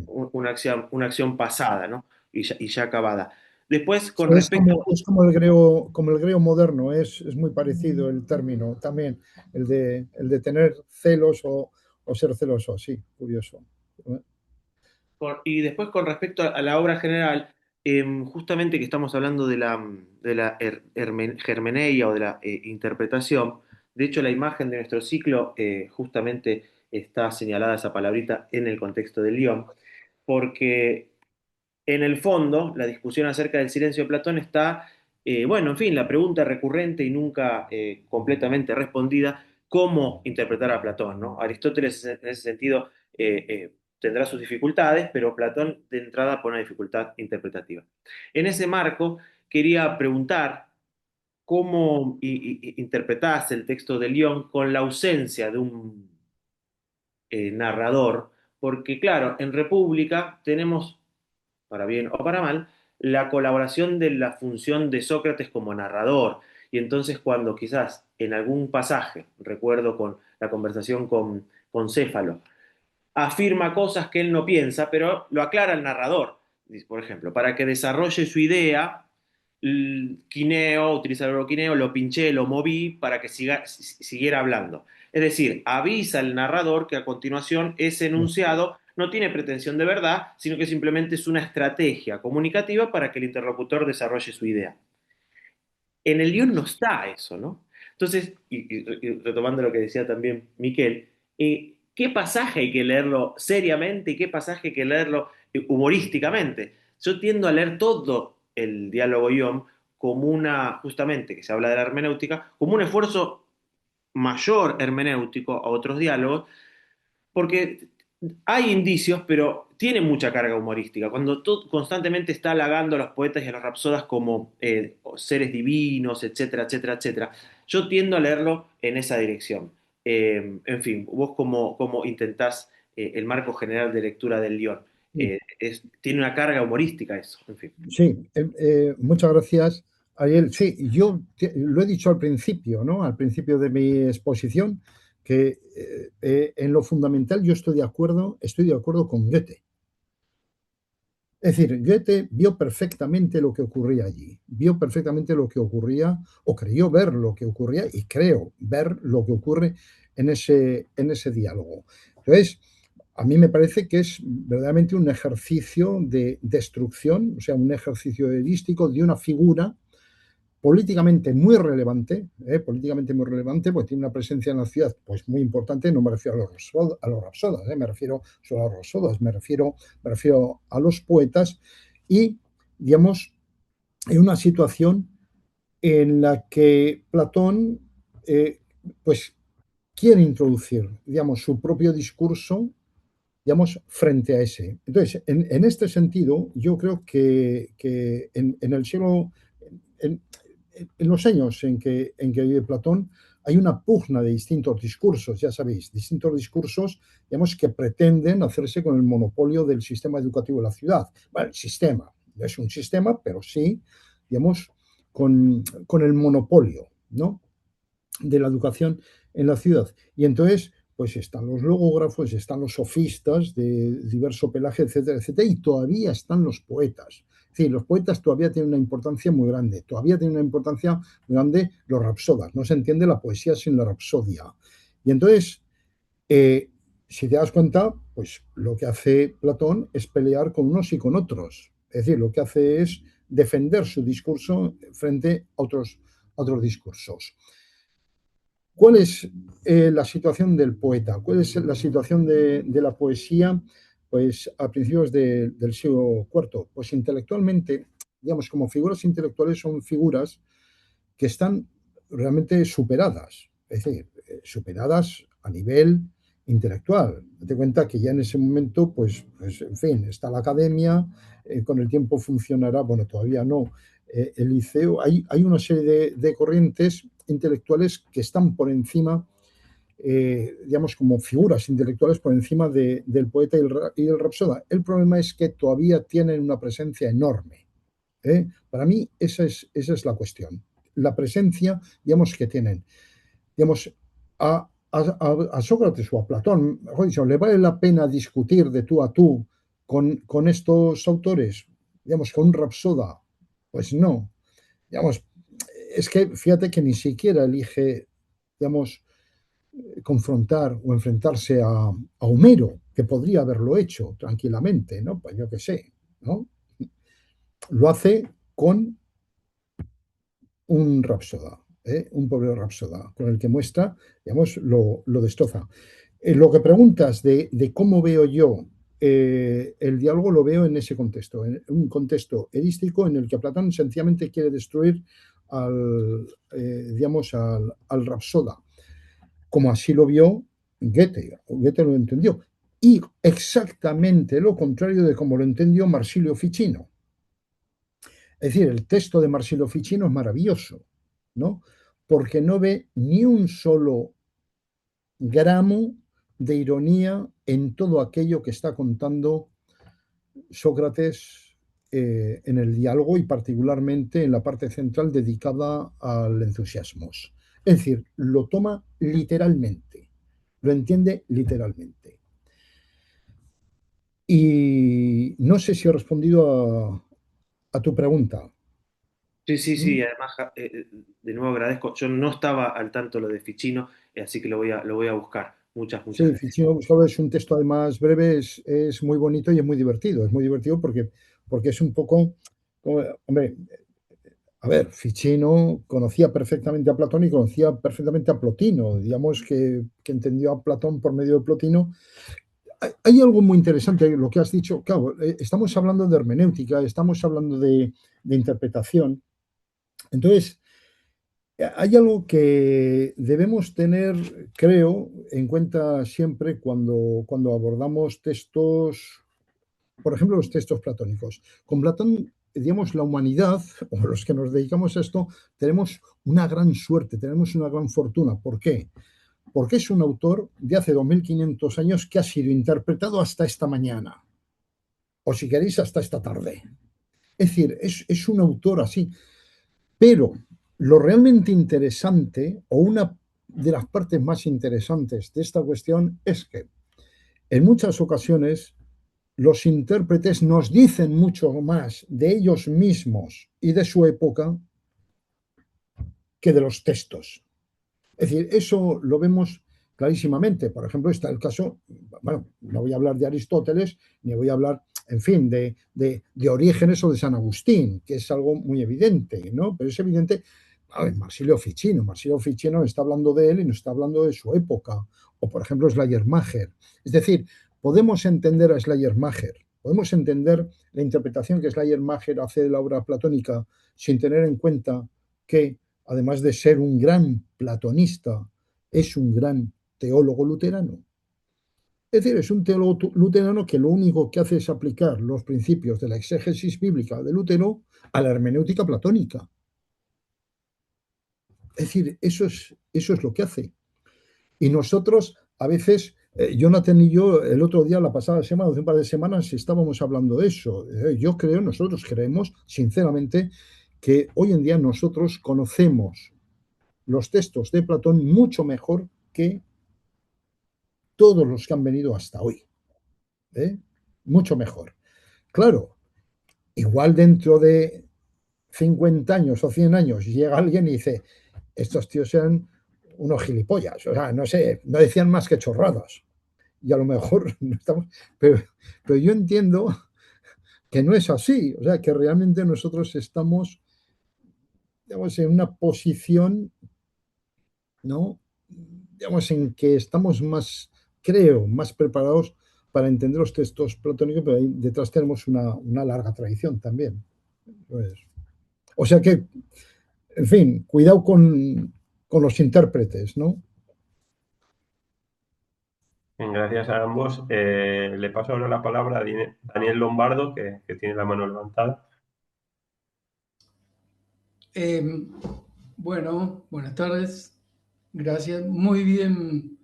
una acción pasada, ¿no? Y ya acabada. Después, con Sí, Es respecto, como, es como el griego moderno, es muy parecido el término también, el de tener celos o ser celoso, sí, curioso. y después con respecto a la obra general, justamente que estamos hablando de la germeneia o de la interpretación, de hecho la imagen de nuestro ciclo justamente está señalada esa palabrita en el contexto del Lión, porque en el fondo, la discusión acerca del silencio de Platón está, bueno, en fin, la pregunta recurrente y nunca completamente respondida, ¿cómo interpretar a Platón? ¿No? Aristóteles en ese sentido tendrá sus dificultades, pero Platón de entrada pone una dificultad interpretativa. En ese marco, quería preguntar cómo interpretás el texto de Lyon con la ausencia de un narrador, porque claro, en República tenemos, para bien o para mal, la colaboración de la función de Sócrates como narrador. Y entonces cuando quizás en algún pasaje, recuerdo con la conversación con Céfalo, afirma cosas que él no piensa, pero lo aclara el narrador. Por ejemplo, para que desarrolle su idea, Quineo, utiliza el verbo Quineo, lo pinché, lo moví para que siguiera hablando. Es decir, avisa el narrador que a continuación ese enunciado no tiene pretensión de verdad, sino que simplemente es una estrategia comunicativa para que el interlocutor desarrolle su idea. En el guión no está eso, ¿no? Entonces, y retomando lo que decía también Miquel, ¿qué pasaje hay que leerlo seriamente y qué pasaje hay que leerlo humorísticamente? Yo tiendo a leer todo el diálogo guión como una, justamente, que se habla de la hermenéutica, como un esfuerzo mayor hermenéutico a otros diálogos, porque hay indicios, pero tiene mucha carga humorística. Cuando tú constantemente está halagando a los poetas y a los rapsodas como seres divinos, etcétera, etcétera, etcétera, yo tiendo a leerlo en esa dirección. En fin, vos cómo intentás el marco general de lectura del Lión. Sí, Tiene una carga humorística eso, en fin. sí, muchas gracias, Ariel. Sí, lo he dicho al principio, ¿no? Al principio de mi exposición, que en lo fundamental yo estoy de acuerdo con Goethe. Es decir, Goethe vio perfectamente lo que ocurría allí, vio perfectamente lo que ocurría, o creyó ver lo que ocurría, y creo ver lo que ocurre en ese diálogo. Entonces, a mí me parece que es verdaderamente un ejercicio de destrucción, o sea, un ejercicio erístico de una figura políticamente muy relevante, pues tiene una presencia en la ciudad pues muy importante. No me refiero a los rapsodas, me refiero solo a los rapsodas, me refiero a los poetas, y, digamos, en una situación en la que Platón eh, pues quiere introducir, digamos, su propio discurso, digamos, frente a ese. Entonces, en este sentido, yo creo que en el siglo, en, en los años en que vive Platón, hay una pugna de distintos discursos, ya sabéis, distintos discursos, digamos, que pretenden hacerse con el monopolio del sistema educativo de la ciudad. Bueno, el sistema, no es un sistema, pero sí, digamos, con el monopolio, ¿no?, de la educación en la ciudad. Y entonces, pues están los logógrafos, están los sofistas de diverso pelaje, etcétera, etcétera, y todavía están los poetas. Es decir, los poetas todavía tienen una importancia muy grande, los rapsodas. No se entiende la poesía sin la rapsodia. Y entonces, eh, si te das cuenta, pues lo que hace Platón es pelear con unos y con otros. Es decir, lo que hace es defender su discurso frente a otros discursos. ¿Cuál es la situación del poeta? ¿Cuál es la situación de la poesía, pues, a principios del siglo IV? Pues intelectualmente, digamos, como figuras intelectuales, son figuras que están realmente superadas, es decir, superadas a nivel intelectual. Date cuenta que ya en ese momento, pues en fin, está la academia, con el tiempo funcionará, bueno, todavía no, el liceo. Hay una serie de corrientes intelectuales que están por encima, digamos, como figuras intelectuales por encima del poeta y el rapsoda. El problema es que todavía tienen una presencia enorme. Para mí esa es la cuestión. La presencia, digamos, que tienen. Digamos, a Sócrates o a Platón, mejor dicho, ¿le vale la pena discutir de tú a tú con estos autores? Digamos, con un rapsoda. Pues no. Digamos, es que fíjate que ni siquiera elige, digamos, confrontar o enfrentarse a Homero, que podría haberlo hecho tranquilamente, ¿no? Pues yo qué sé, ¿no? Lo hace con un rapsoda, un pobre rapsoda, con el que muestra, digamos, lo destroza. Lo que preguntas de cómo veo yo el diálogo, lo veo en ese contexto, en un contexto erístico en el que Platón sencillamente quiere destruir digamos, al rapsoda, como así lo vio Goethe. Goethe lo entendió. Y exactamente lo contrario de cómo lo entendió Marsilio Ficino. Es decir, el texto de Marsilio Ficino es maravilloso, ¿no? Porque no ve ni un solo gramo de ironía en todo aquello que está contando Sócrates en el diálogo y particularmente en la parte central dedicada al entusiasmo. Es decir, lo toma literalmente, lo entiende literalmente. Y no sé si he respondido a tu pregunta. Sí, sí, ¿Mm? sí, además, de nuevo agradezco. Yo no estaba al tanto lo de Ficino, así que lo voy a buscar. Muchas, muchas Sí, gracias. Ficino Buscado es un texto además breve, es muy bonito y es muy divertido. Es muy divertido porque es un poco, hombre, a ver, Ficino conocía perfectamente a Platón y conocía perfectamente a Plotino. Digamos que entendió a Platón por medio de Plotino. Hay algo muy interesante lo que has dicho. Claro, estamos hablando de hermenéutica, estamos hablando de interpretación. Entonces, hay algo que debemos tener, creo, en cuenta siempre cuando abordamos textos, por ejemplo, los textos platónicos. Con Platón, digamos, la humanidad, o los que nos dedicamos a esto, tenemos una gran suerte, tenemos una gran fortuna. ¿Por qué? Porque es un autor de hace 2500 años que ha sido interpretado hasta esta mañana, o si queréis, hasta esta tarde. Es decir, es un autor así. Pero lo realmente interesante, o una de las partes más interesantes de esta cuestión, es que en muchas ocasiones los intérpretes nos dicen mucho más de ellos mismos y de su época que de los textos. Es decir, eso lo vemos clarísimamente. Por ejemplo, está el caso, bueno, no voy a hablar de Aristóteles, ni voy a hablar, en fin, de Orígenes o de San Agustín, que es algo muy evidente, ¿no? Pero es evidente, a ver, Marsilio Ficino está hablando de él y no está hablando de su época. O, por ejemplo, Schleiermacher. Es decir, podemos entender a Schleiermacher, podemos entender la interpretación que Schleiermacher hace de la obra platónica sin tener en cuenta que además de ser un gran platonista, es un gran teólogo luterano. Es decir, es un teólogo luterano que lo único que hace es aplicar los principios de la exégesis bíblica de Lutero a la hermenéutica platónica. Es decir, eso es lo que hace. Y nosotros, a veces, Jonathan y yo, el otro día, la pasada semana, hace un par de semanas, estábamos hablando de eso. Yo creo, nosotros creemos, sinceramente, que hoy en día nosotros conocemos los textos de Platón mucho mejor que todos los que han venido hasta hoy. ¿Eh? Mucho mejor. Claro, igual dentro de 50 años o 100 años llega alguien y dice, estos tíos eran unos gilipollas, o sea, no sé, no decían más que chorradas. Y a lo mejor no estamos, pero yo entiendo que no es así, o sea, que realmente nosotros estamos, digamos, en una posición, ¿no? Digamos, en que estamos más, creo, más preparados para entender los textos platónicos, pero ahí detrás tenemos una larga tradición también. Pues, o sea que, en fin, cuidado con los intérpretes, ¿no? Bien, gracias a ambos. Le paso ahora la palabra a Daniel Lombardo, que tiene la mano levantada. Eh, bueno, buenas tardes. Gracias. Eh, muy bien,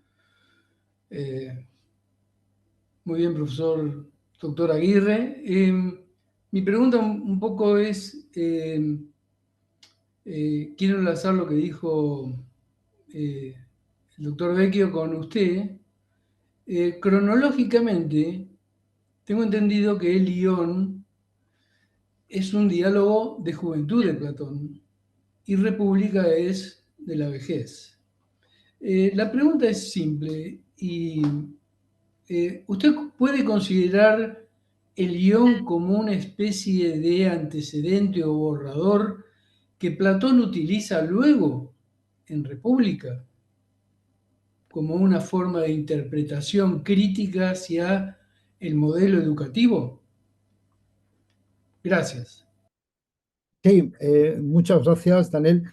profesor doctor Aguirre. Mi pregunta un poco es, quiero enlazar lo que dijo el doctor Vecchio con usted. Cronológicamente, tengo entendido que el Ión es un diálogo de juventud de Platón y República es de la vejez. La pregunta es simple y ¿usted puede considerar el guión como una especie de antecedente o borrador que Platón utiliza luego en República como una forma de interpretación crítica hacia el modelo educativo? Gracias. Sí, muchas gracias, Daniel.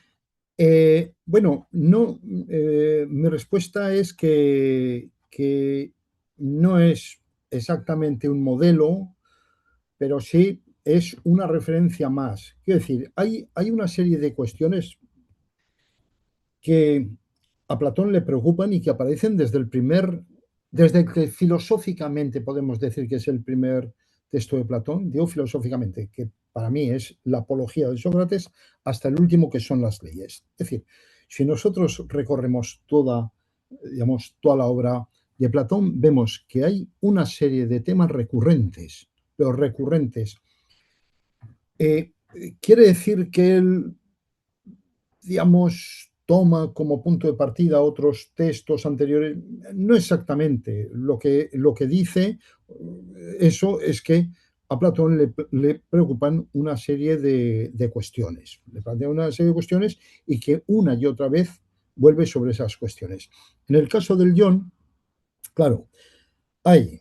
Bueno, no, mi respuesta es que no es exactamente un modelo, pero sí. es una referencia más. Quiero decir, hay una serie de cuestiones que a Platón le preocupan y que aparecen desde que filosóficamente podemos decir que es el primer texto de Platón, digo filosóficamente, que para mí es la apología de Sócrates, hasta el último que son las leyes. Es decir, si nosotros recorremos digamos, toda la obra de Platón, vemos que hay una serie de temas recurrentes, pero recurrentes. Quiere decir que él, digamos, toma como punto de partida otros textos anteriores. No exactamente. Lo que dice eso es que a Platón le preocupan una serie de cuestiones. Le plantea una serie de cuestiones y que una y otra vez vuelve sobre esas cuestiones. En el caso del John, claro, hay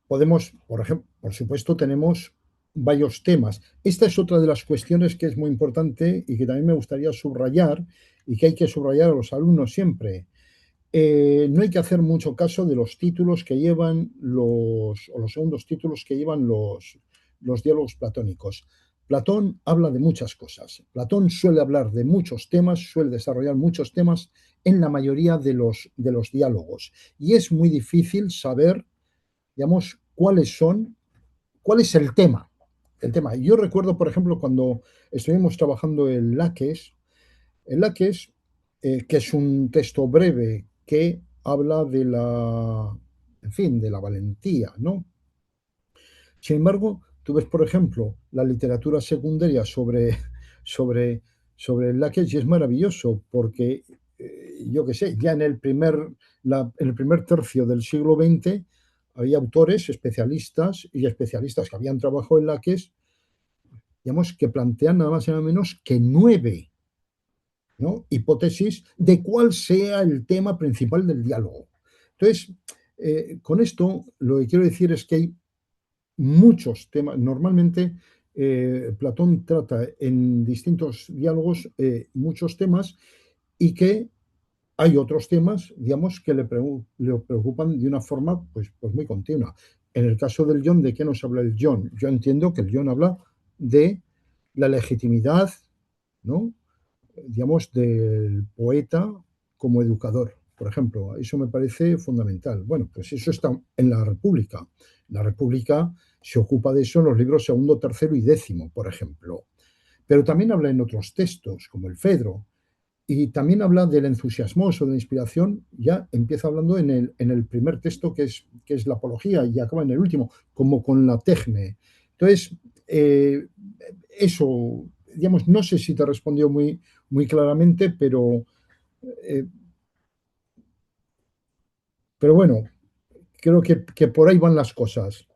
podemos, por ejemplo, por supuesto, tenemos varios temas. Esta es otra de las cuestiones que es muy importante y que también me gustaría subrayar y que hay que subrayar a los alumnos siempre. No hay que hacer mucho caso de los títulos que llevan o los segundos títulos que llevan los diálogos platónicos. Platón habla de muchas cosas. Platón suele hablar de muchos temas, suele desarrollar muchos temas en la mayoría de los diálogos. Y es muy difícil saber, digamos, cuál es el tema. El tema. Yo recuerdo, por ejemplo, cuando estuvimos trabajando el Laques, que es un texto breve que habla en fin, de la valentía, ¿no? Sin embargo, tú ves, por ejemplo, la literatura secundaria sobre el Laques y es maravilloso porque, yo qué sé, ya en el primer tercio del siglo XX había autores especialistas que habían trabajado en Laques, digamos, que plantean nada más y nada menos que 9, ¿no?, hipótesis de cuál sea el tema principal del diálogo. Entonces, con esto lo que quiero decir es que hay muchos temas. Normalmente Platón trata en distintos diálogos muchos temas y que hay otros temas, digamos, que le preocupan de una forma pues muy continua. En el caso del John, ¿de qué nos habla el John? Yo entiendo que el John habla de la legitimidad, ¿no?, digamos, del poeta como educador, por ejemplo. Eso me parece fundamental. Bueno, pues eso está en la República. La República se ocupa de eso en los libros segundo, tercero y décimo, por ejemplo. Pero también habla en otros textos, como el Fedro, y también habla del entusiasmoso, de la inspiración. Ya empieza hablando en el primer texto, que es la apología, y acaba en el último, como con la Tecne. Entonces, eso, digamos, no sé si te respondió muy claramente, eh, pero bueno, creo que por ahí van las cosas.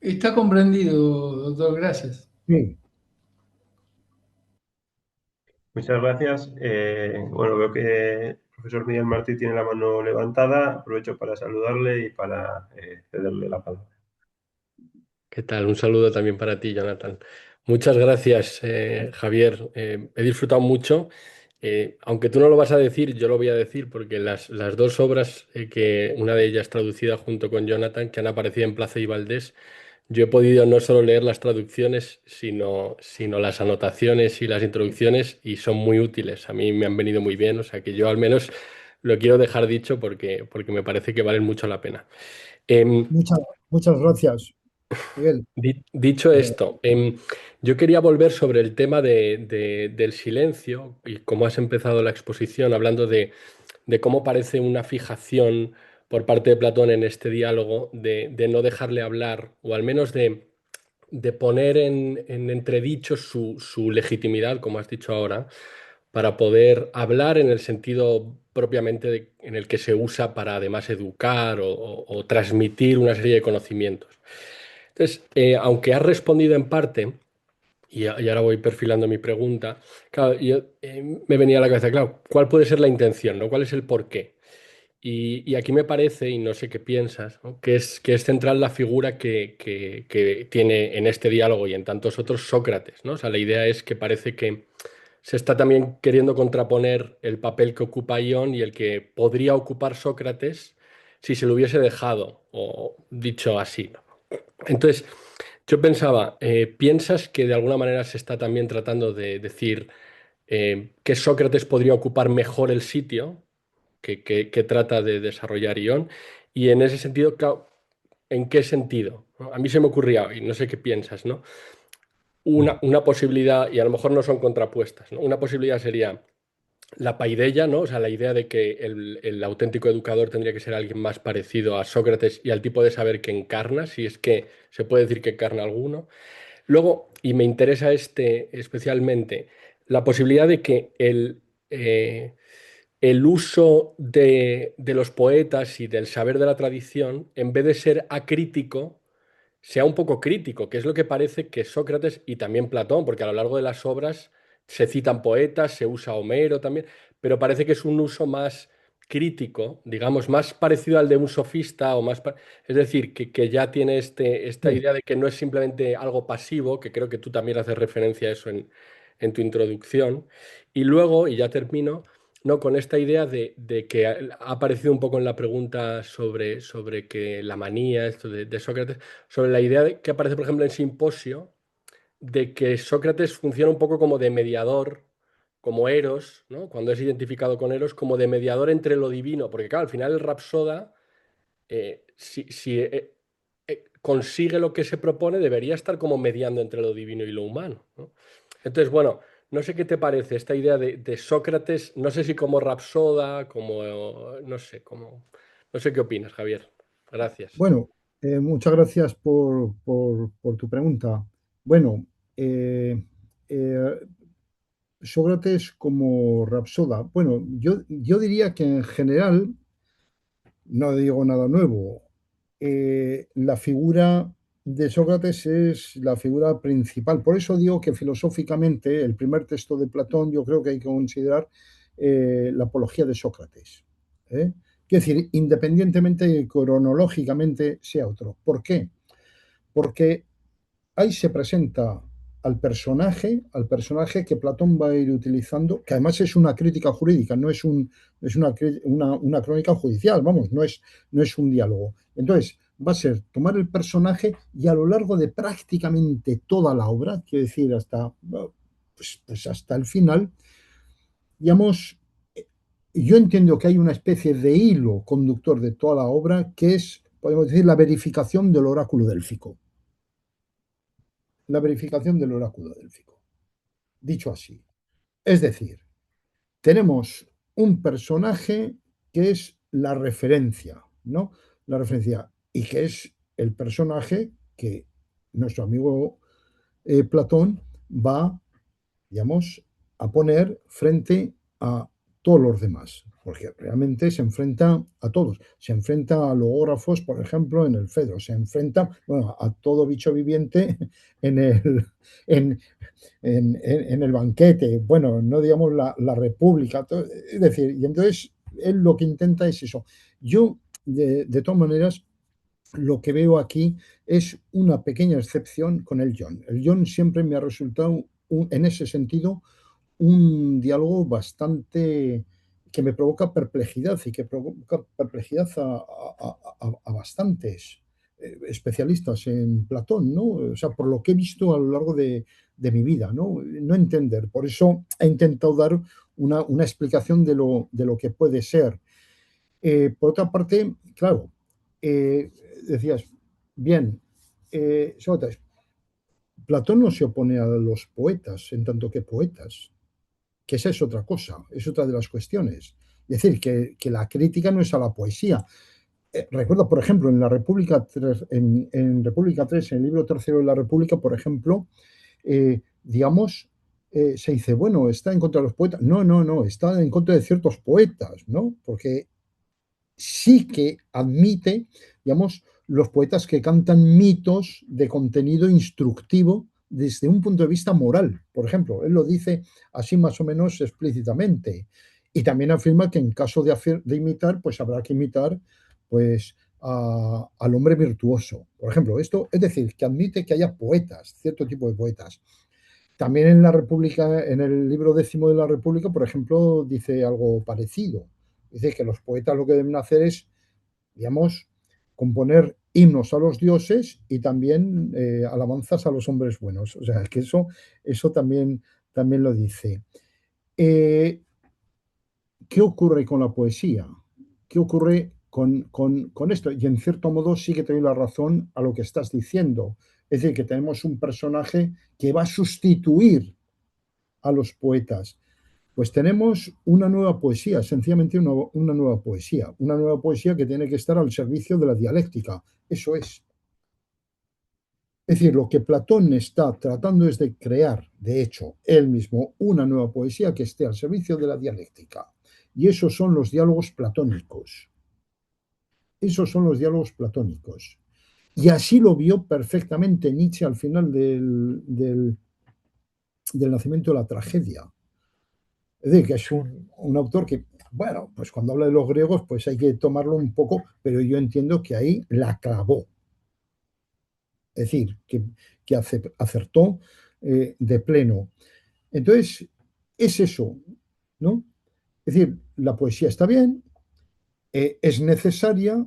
Está comprendido, doctor, gracias. Sí. Muchas gracias. Bueno, veo que el profesor Miguel Martí tiene la mano levantada. Aprovecho para saludarle y para cederle la palabra. ¿Qué tal? Un saludo también para ti, Jonathan. Muchas gracias, Javier. He disfrutado mucho. Aunque tú no lo vas a decir, yo lo voy a decir porque las dos obras, que una de ellas traducida junto con Jonathan, que han aparecido en Plaza y Valdés, yo he podido no solo leer las traducciones, sino las anotaciones y las introducciones, y son muy útiles. A mí me han venido muy bien, o sea que yo al menos lo quiero dejar dicho porque me parece que valen mucho la pena. Em, Muchas gracias, Miguel. Dicho esto, yo quería volver sobre el tema del silencio y cómo has empezado la exposición hablando de cómo parece una fijación por parte de Platón en este diálogo de no dejarle hablar o al menos de poner en entredicho su legitimidad, como has dicho ahora, para poder hablar en el sentido propiamente en el que se usa para además educar o transmitir una serie de conocimientos. Entonces, aunque has respondido en parte, y ahora voy perfilando mi pregunta, claro, me venía a la cabeza, claro, ¿cuál puede ser la intención, ¿no? ¿Cuál es el porqué? Y aquí me parece, y no sé qué piensas, ¿no?, que es central la figura que tiene en este diálogo y en tantos otros Sócrates, ¿no? O sea, la idea es que parece que se está también queriendo contraponer el papel que ocupa Ión y el que podría ocupar Sócrates si se lo hubiese dejado, o dicho así, ¿no? Entonces, Yo pensaba, ¿piensas que de alguna manera se está también tratando de decir que Sócrates podría ocupar mejor el sitio que trata de desarrollar Ion? Y en ese sentido, claro, ¿en qué sentido? ¿No? A mí se me ocurría, y no sé qué piensas, ¿no? Una posibilidad, y a lo mejor no son contrapuestas, ¿no? Una posibilidad sería la paideia, ¿no? O sea, la idea de que el auténtico educador tendría que ser alguien más parecido a Sócrates y al tipo de saber que encarna, si es que se puede decir que encarna alguno. Luego, y me interesa especialmente, la posibilidad de que el uso de los poetas y del saber de la tradición, en vez de ser acrítico, sea un poco crítico, que es lo que parece que Sócrates y también Platón, porque a lo largo de las obras se citan poetas, se usa Homero también, pero parece que es un uso más crítico, digamos, más parecido al de un sofista o más, es decir, que ya tiene esta Sí. idea de que no es simplemente algo pasivo, que creo que tú también haces referencia a eso en tu introducción. Y luego, y ya termino, no, con esta idea de que ha aparecido un poco en la pregunta sobre que la manía, esto de Sócrates, sobre la idea que aparece, por ejemplo, en Simposio, de que Sócrates funciona un poco como de mediador, como Eros, ¿no? Cuando es identificado con Eros, como de mediador entre lo divino, porque claro, al final el Rapsoda, si consigue lo que se propone, debería estar como mediando entre lo divino y lo humano, ¿no? Entonces, bueno, no sé qué te parece esta idea de Sócrates, no sé si como Rapsoda, como, no sé, no sé qué opinas, Javier. Gracias. Bueno, muchas gracias por tu pregunta. Bueno, eh, eh, Sócrates como Rapsoda. Bueno, yo diría que en general, no digo nada nuevo, la figura de Sócrates es la figura principal. Por eso digo que filosóficamente el primer texto de Platón yo creo que hay que considerar la apología de Sócrates. ¿Eh? Quiero decir, independientemente de que cronológicamente sea otro. ¿Por qué? Porque ahí se presenta al personaje que Platón va a ir utilizando, que además es una crítica jurídica, no es, es una crónica judicial, vamos, no es un diálogo. Entonces, va a ser tomar el personaje y a lo largo de prácticamente toda la obra, quiero decir, hasta, pues hasta el final, digamos, yo entiendo que hay una especie de hilo conductor de toda la obra que es, podemos decir, la verificación del oráculo délfico. La verificación del oráculo délfico. Dicho así. Es decir, tenemos un personaje que es la referencia, ¿no? La referencia, y que es el personaje que nuestro amigo Platón va, digamos, a poner frente a todos los demás, porque realmente se enfrenta a todos. Se enfrenta a logógrafos, por ejemplo, en el Fedro, se enfrenta, bueno, a todo bicho viviente en el, en, en el banquete, bueno, no digamos la república, es decir, y entonces él lo que intenta es eso. Yo, de todas maneras, lo que veo aquí es una pequeña excepción con el John. El John siempre me ha resultado, en ese sentido, un diálogo bastante que me provoca perplejidad y que provoca perplejidad a bastantes especialistas en Platón, ¿no? O sea, por lo que he visto a lo largo de mi vida, ¿no? No entender. Por eso he intentado dar una explicación de lo que puede ser. Por otra parte, claro, decías, bien, Sócrates, Platón no se opone a los poetas en tanto que poetas, que esa es otra cosa, es otra de las cuestiones. Es decir, que la crítica no es a la poesía. Recuerdo, por ejemplo, en la República 3, en República 3, en el libro tercero de la República, por ejemplo, digamos, se dice, bueno, está en contra de los poetas. No, no, no, está en contra de ciertos poetas, ¿no? Porque sí que admite, digamos, los poetas que cantan mitos de contenido instructivo desde un punto de vista moral. Por ejemplo, él lo dice así más o menos explícitamente. Y también afirma que en caso de imitar, pues habrá que imitar pues, al hombre virtuoso. Por ejemplo, esto es decir, que admite que haya poetas, cierto tipo de poetas. También en la República, en el libro décimo de la República, por ejemplo, dice algo parecido. Dice que los poetas lo que deben hacer es, digamos, componer himnos a los dioses y también alabanzas a los hombres buenos. O sea, que eso también lo dice. ¿Qué ocurre con la poesía? ¿Qué ocurre con esto? Y en cierto modo sí que te doy la razón a lo que estás diciendo. Es decir, que tenemos un personaje que va a sustituir a los poetas. Pues tenemos una nueva poesía, sencillamente una nueva poesía que tiene que estar al servicio de la dialéctica. Eso es. Es decir, lo que Platón está tratando es de crear, de hecho, él mismo, una nueva poesía que esté al servicio de la dialéctica. Y esos son los diálogos platónicos. Esos son los diálogos platónicos. Y así lo vio perfectamente Nietzsche al final del nacimiento de la tragedia. Es decir, que es un autor que, bueno, pues cuando habla de los griegos, pues hay que tomarlo un poco, pero yo entiendo que ahí la clavó. Es decir, que acertó de pleno. Entonces, es eso, ¿no? Es decir, la poesía está bien, es necesaria,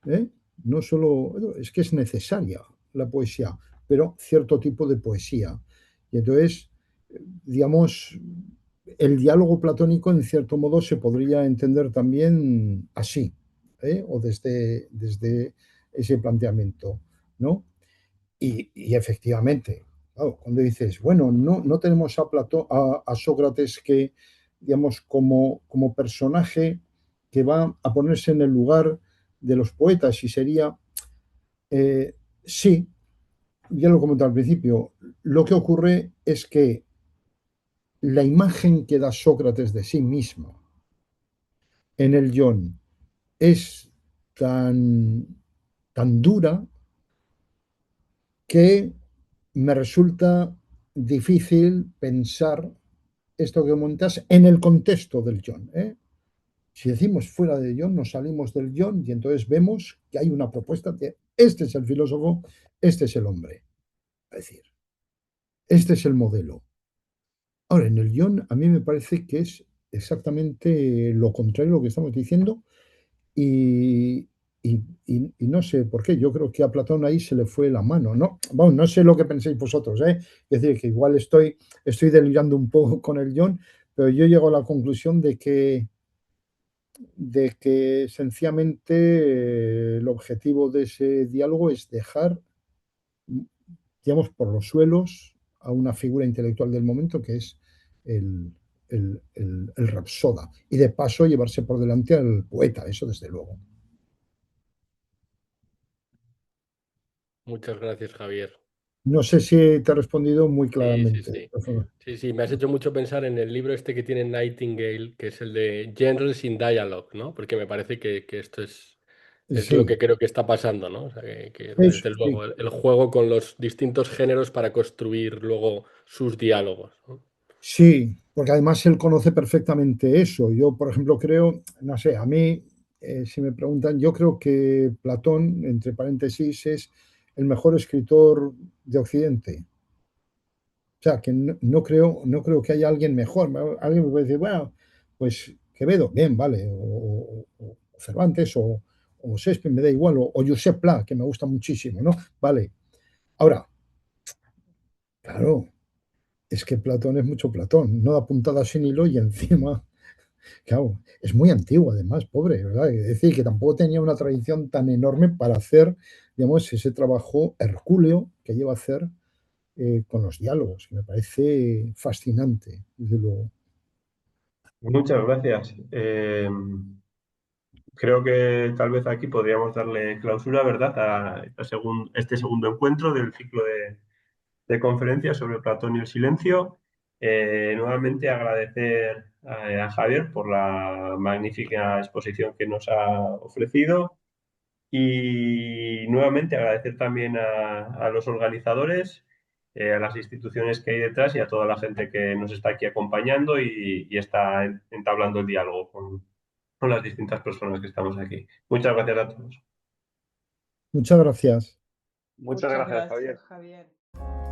¿eh? No solo, es que es necesaria la poesía, pero cierto tipo de poesía. Y entonces, digamos, el diálogo platónico, en cierto modo, se podría entender también así, o desde ese planteamiento, ¿no? Y efectivamente, claro, cuando dices, bueno, no tenemos a Sócrates que, digamos, como personaje que va a ponerse en el lugar de los poetas y sería, sí, ya lo comenté al principio, lo que ocurre es que la imagen que da Sócrates de sí mismo en el Ion es tan dura que me resulta difícil pensar esto que montas en el contexto del Ion. Si decimos fuera del Ion, nos salimos del Ion y entonces vemos que hay una propuesta de este es el filósofo, este es el hombre. Es decir, este es el modelo. Ahora, en el Ion a mí me parece que es exactamente lo contrario a lo que estamos diciendo y, y no sé por qué. Yo creo que a Platón ahí se le fue la mano. No, bueno, no sé lo que penséis vosotros, ¿eh? Es decir, que igual estoy delirando un poco con el Ion, pero yo llego a la conclusión de que sencillamente el objetivo de ese diálogo es dejar, digamos, por los suelos a una figura intelectual del momento que es el, el rapsoda. Y de paso llevarse por delante al poeta, eso desde luego. Muchas gracias, Javier. No sé si te he respondido muy Sí, sí, claramente. sí. Sí, sí, me has hecho mucho pensar en el libro este que tiene Nightingale, que es el de Genres in Dialogue, ¿no? Porque me parece que esto es lo Sí, que creo que está pasando, ¿no? O sea, que desde sí. luego el juego con los distintos géneros para construir luego sus diálogos, ¿no? Sí, porque además él conoce perfectamente eso. Yo, por ejemplo, creo, no sé, a mí, si me preguntan, yo creo que Platón, entre paréntesis, es el mejor escritor de Occidente. O sea, que no creo que haya alguien mejor. Alguien me puede decir, bueno, pues Quevedo, bien, vale, o Cervantes, o Shakespeare, me da igual, o Josep Pla, que me gusta muchísimo, ¿no? Vale. Ahora, claro, es que Platón es mucho Platón, no da puntada sin hilo y encima, claro, es muy antiguo además, pobre, ¿verdad? Es decir, que tampoco tenía una tradición tan enorme para hacer, digamos, ese trabajo hercúleo que lleva a hacer con los diálogos, que me parece fascinante, desde luego. Muchas gracias. Creo que tal vez aquí podríamos darle clausura, ¿verdad?, a este segundo encuentro del ciclo de conferencias sobre Platón y el silencio. Nuevamente agradecer a Javier por la magnífica exposición que nos ha ofrecido y nuevamente agradecer también a los organizadores, a las instituciones que hay detrás y a toda la gente que nos está aquí acompañando y está entablando el diálogo con las distintas personas que estamos aquí. Muchas gracias a todos. Muchas gracias. Muchas gracias, Javier. gracias, Javier.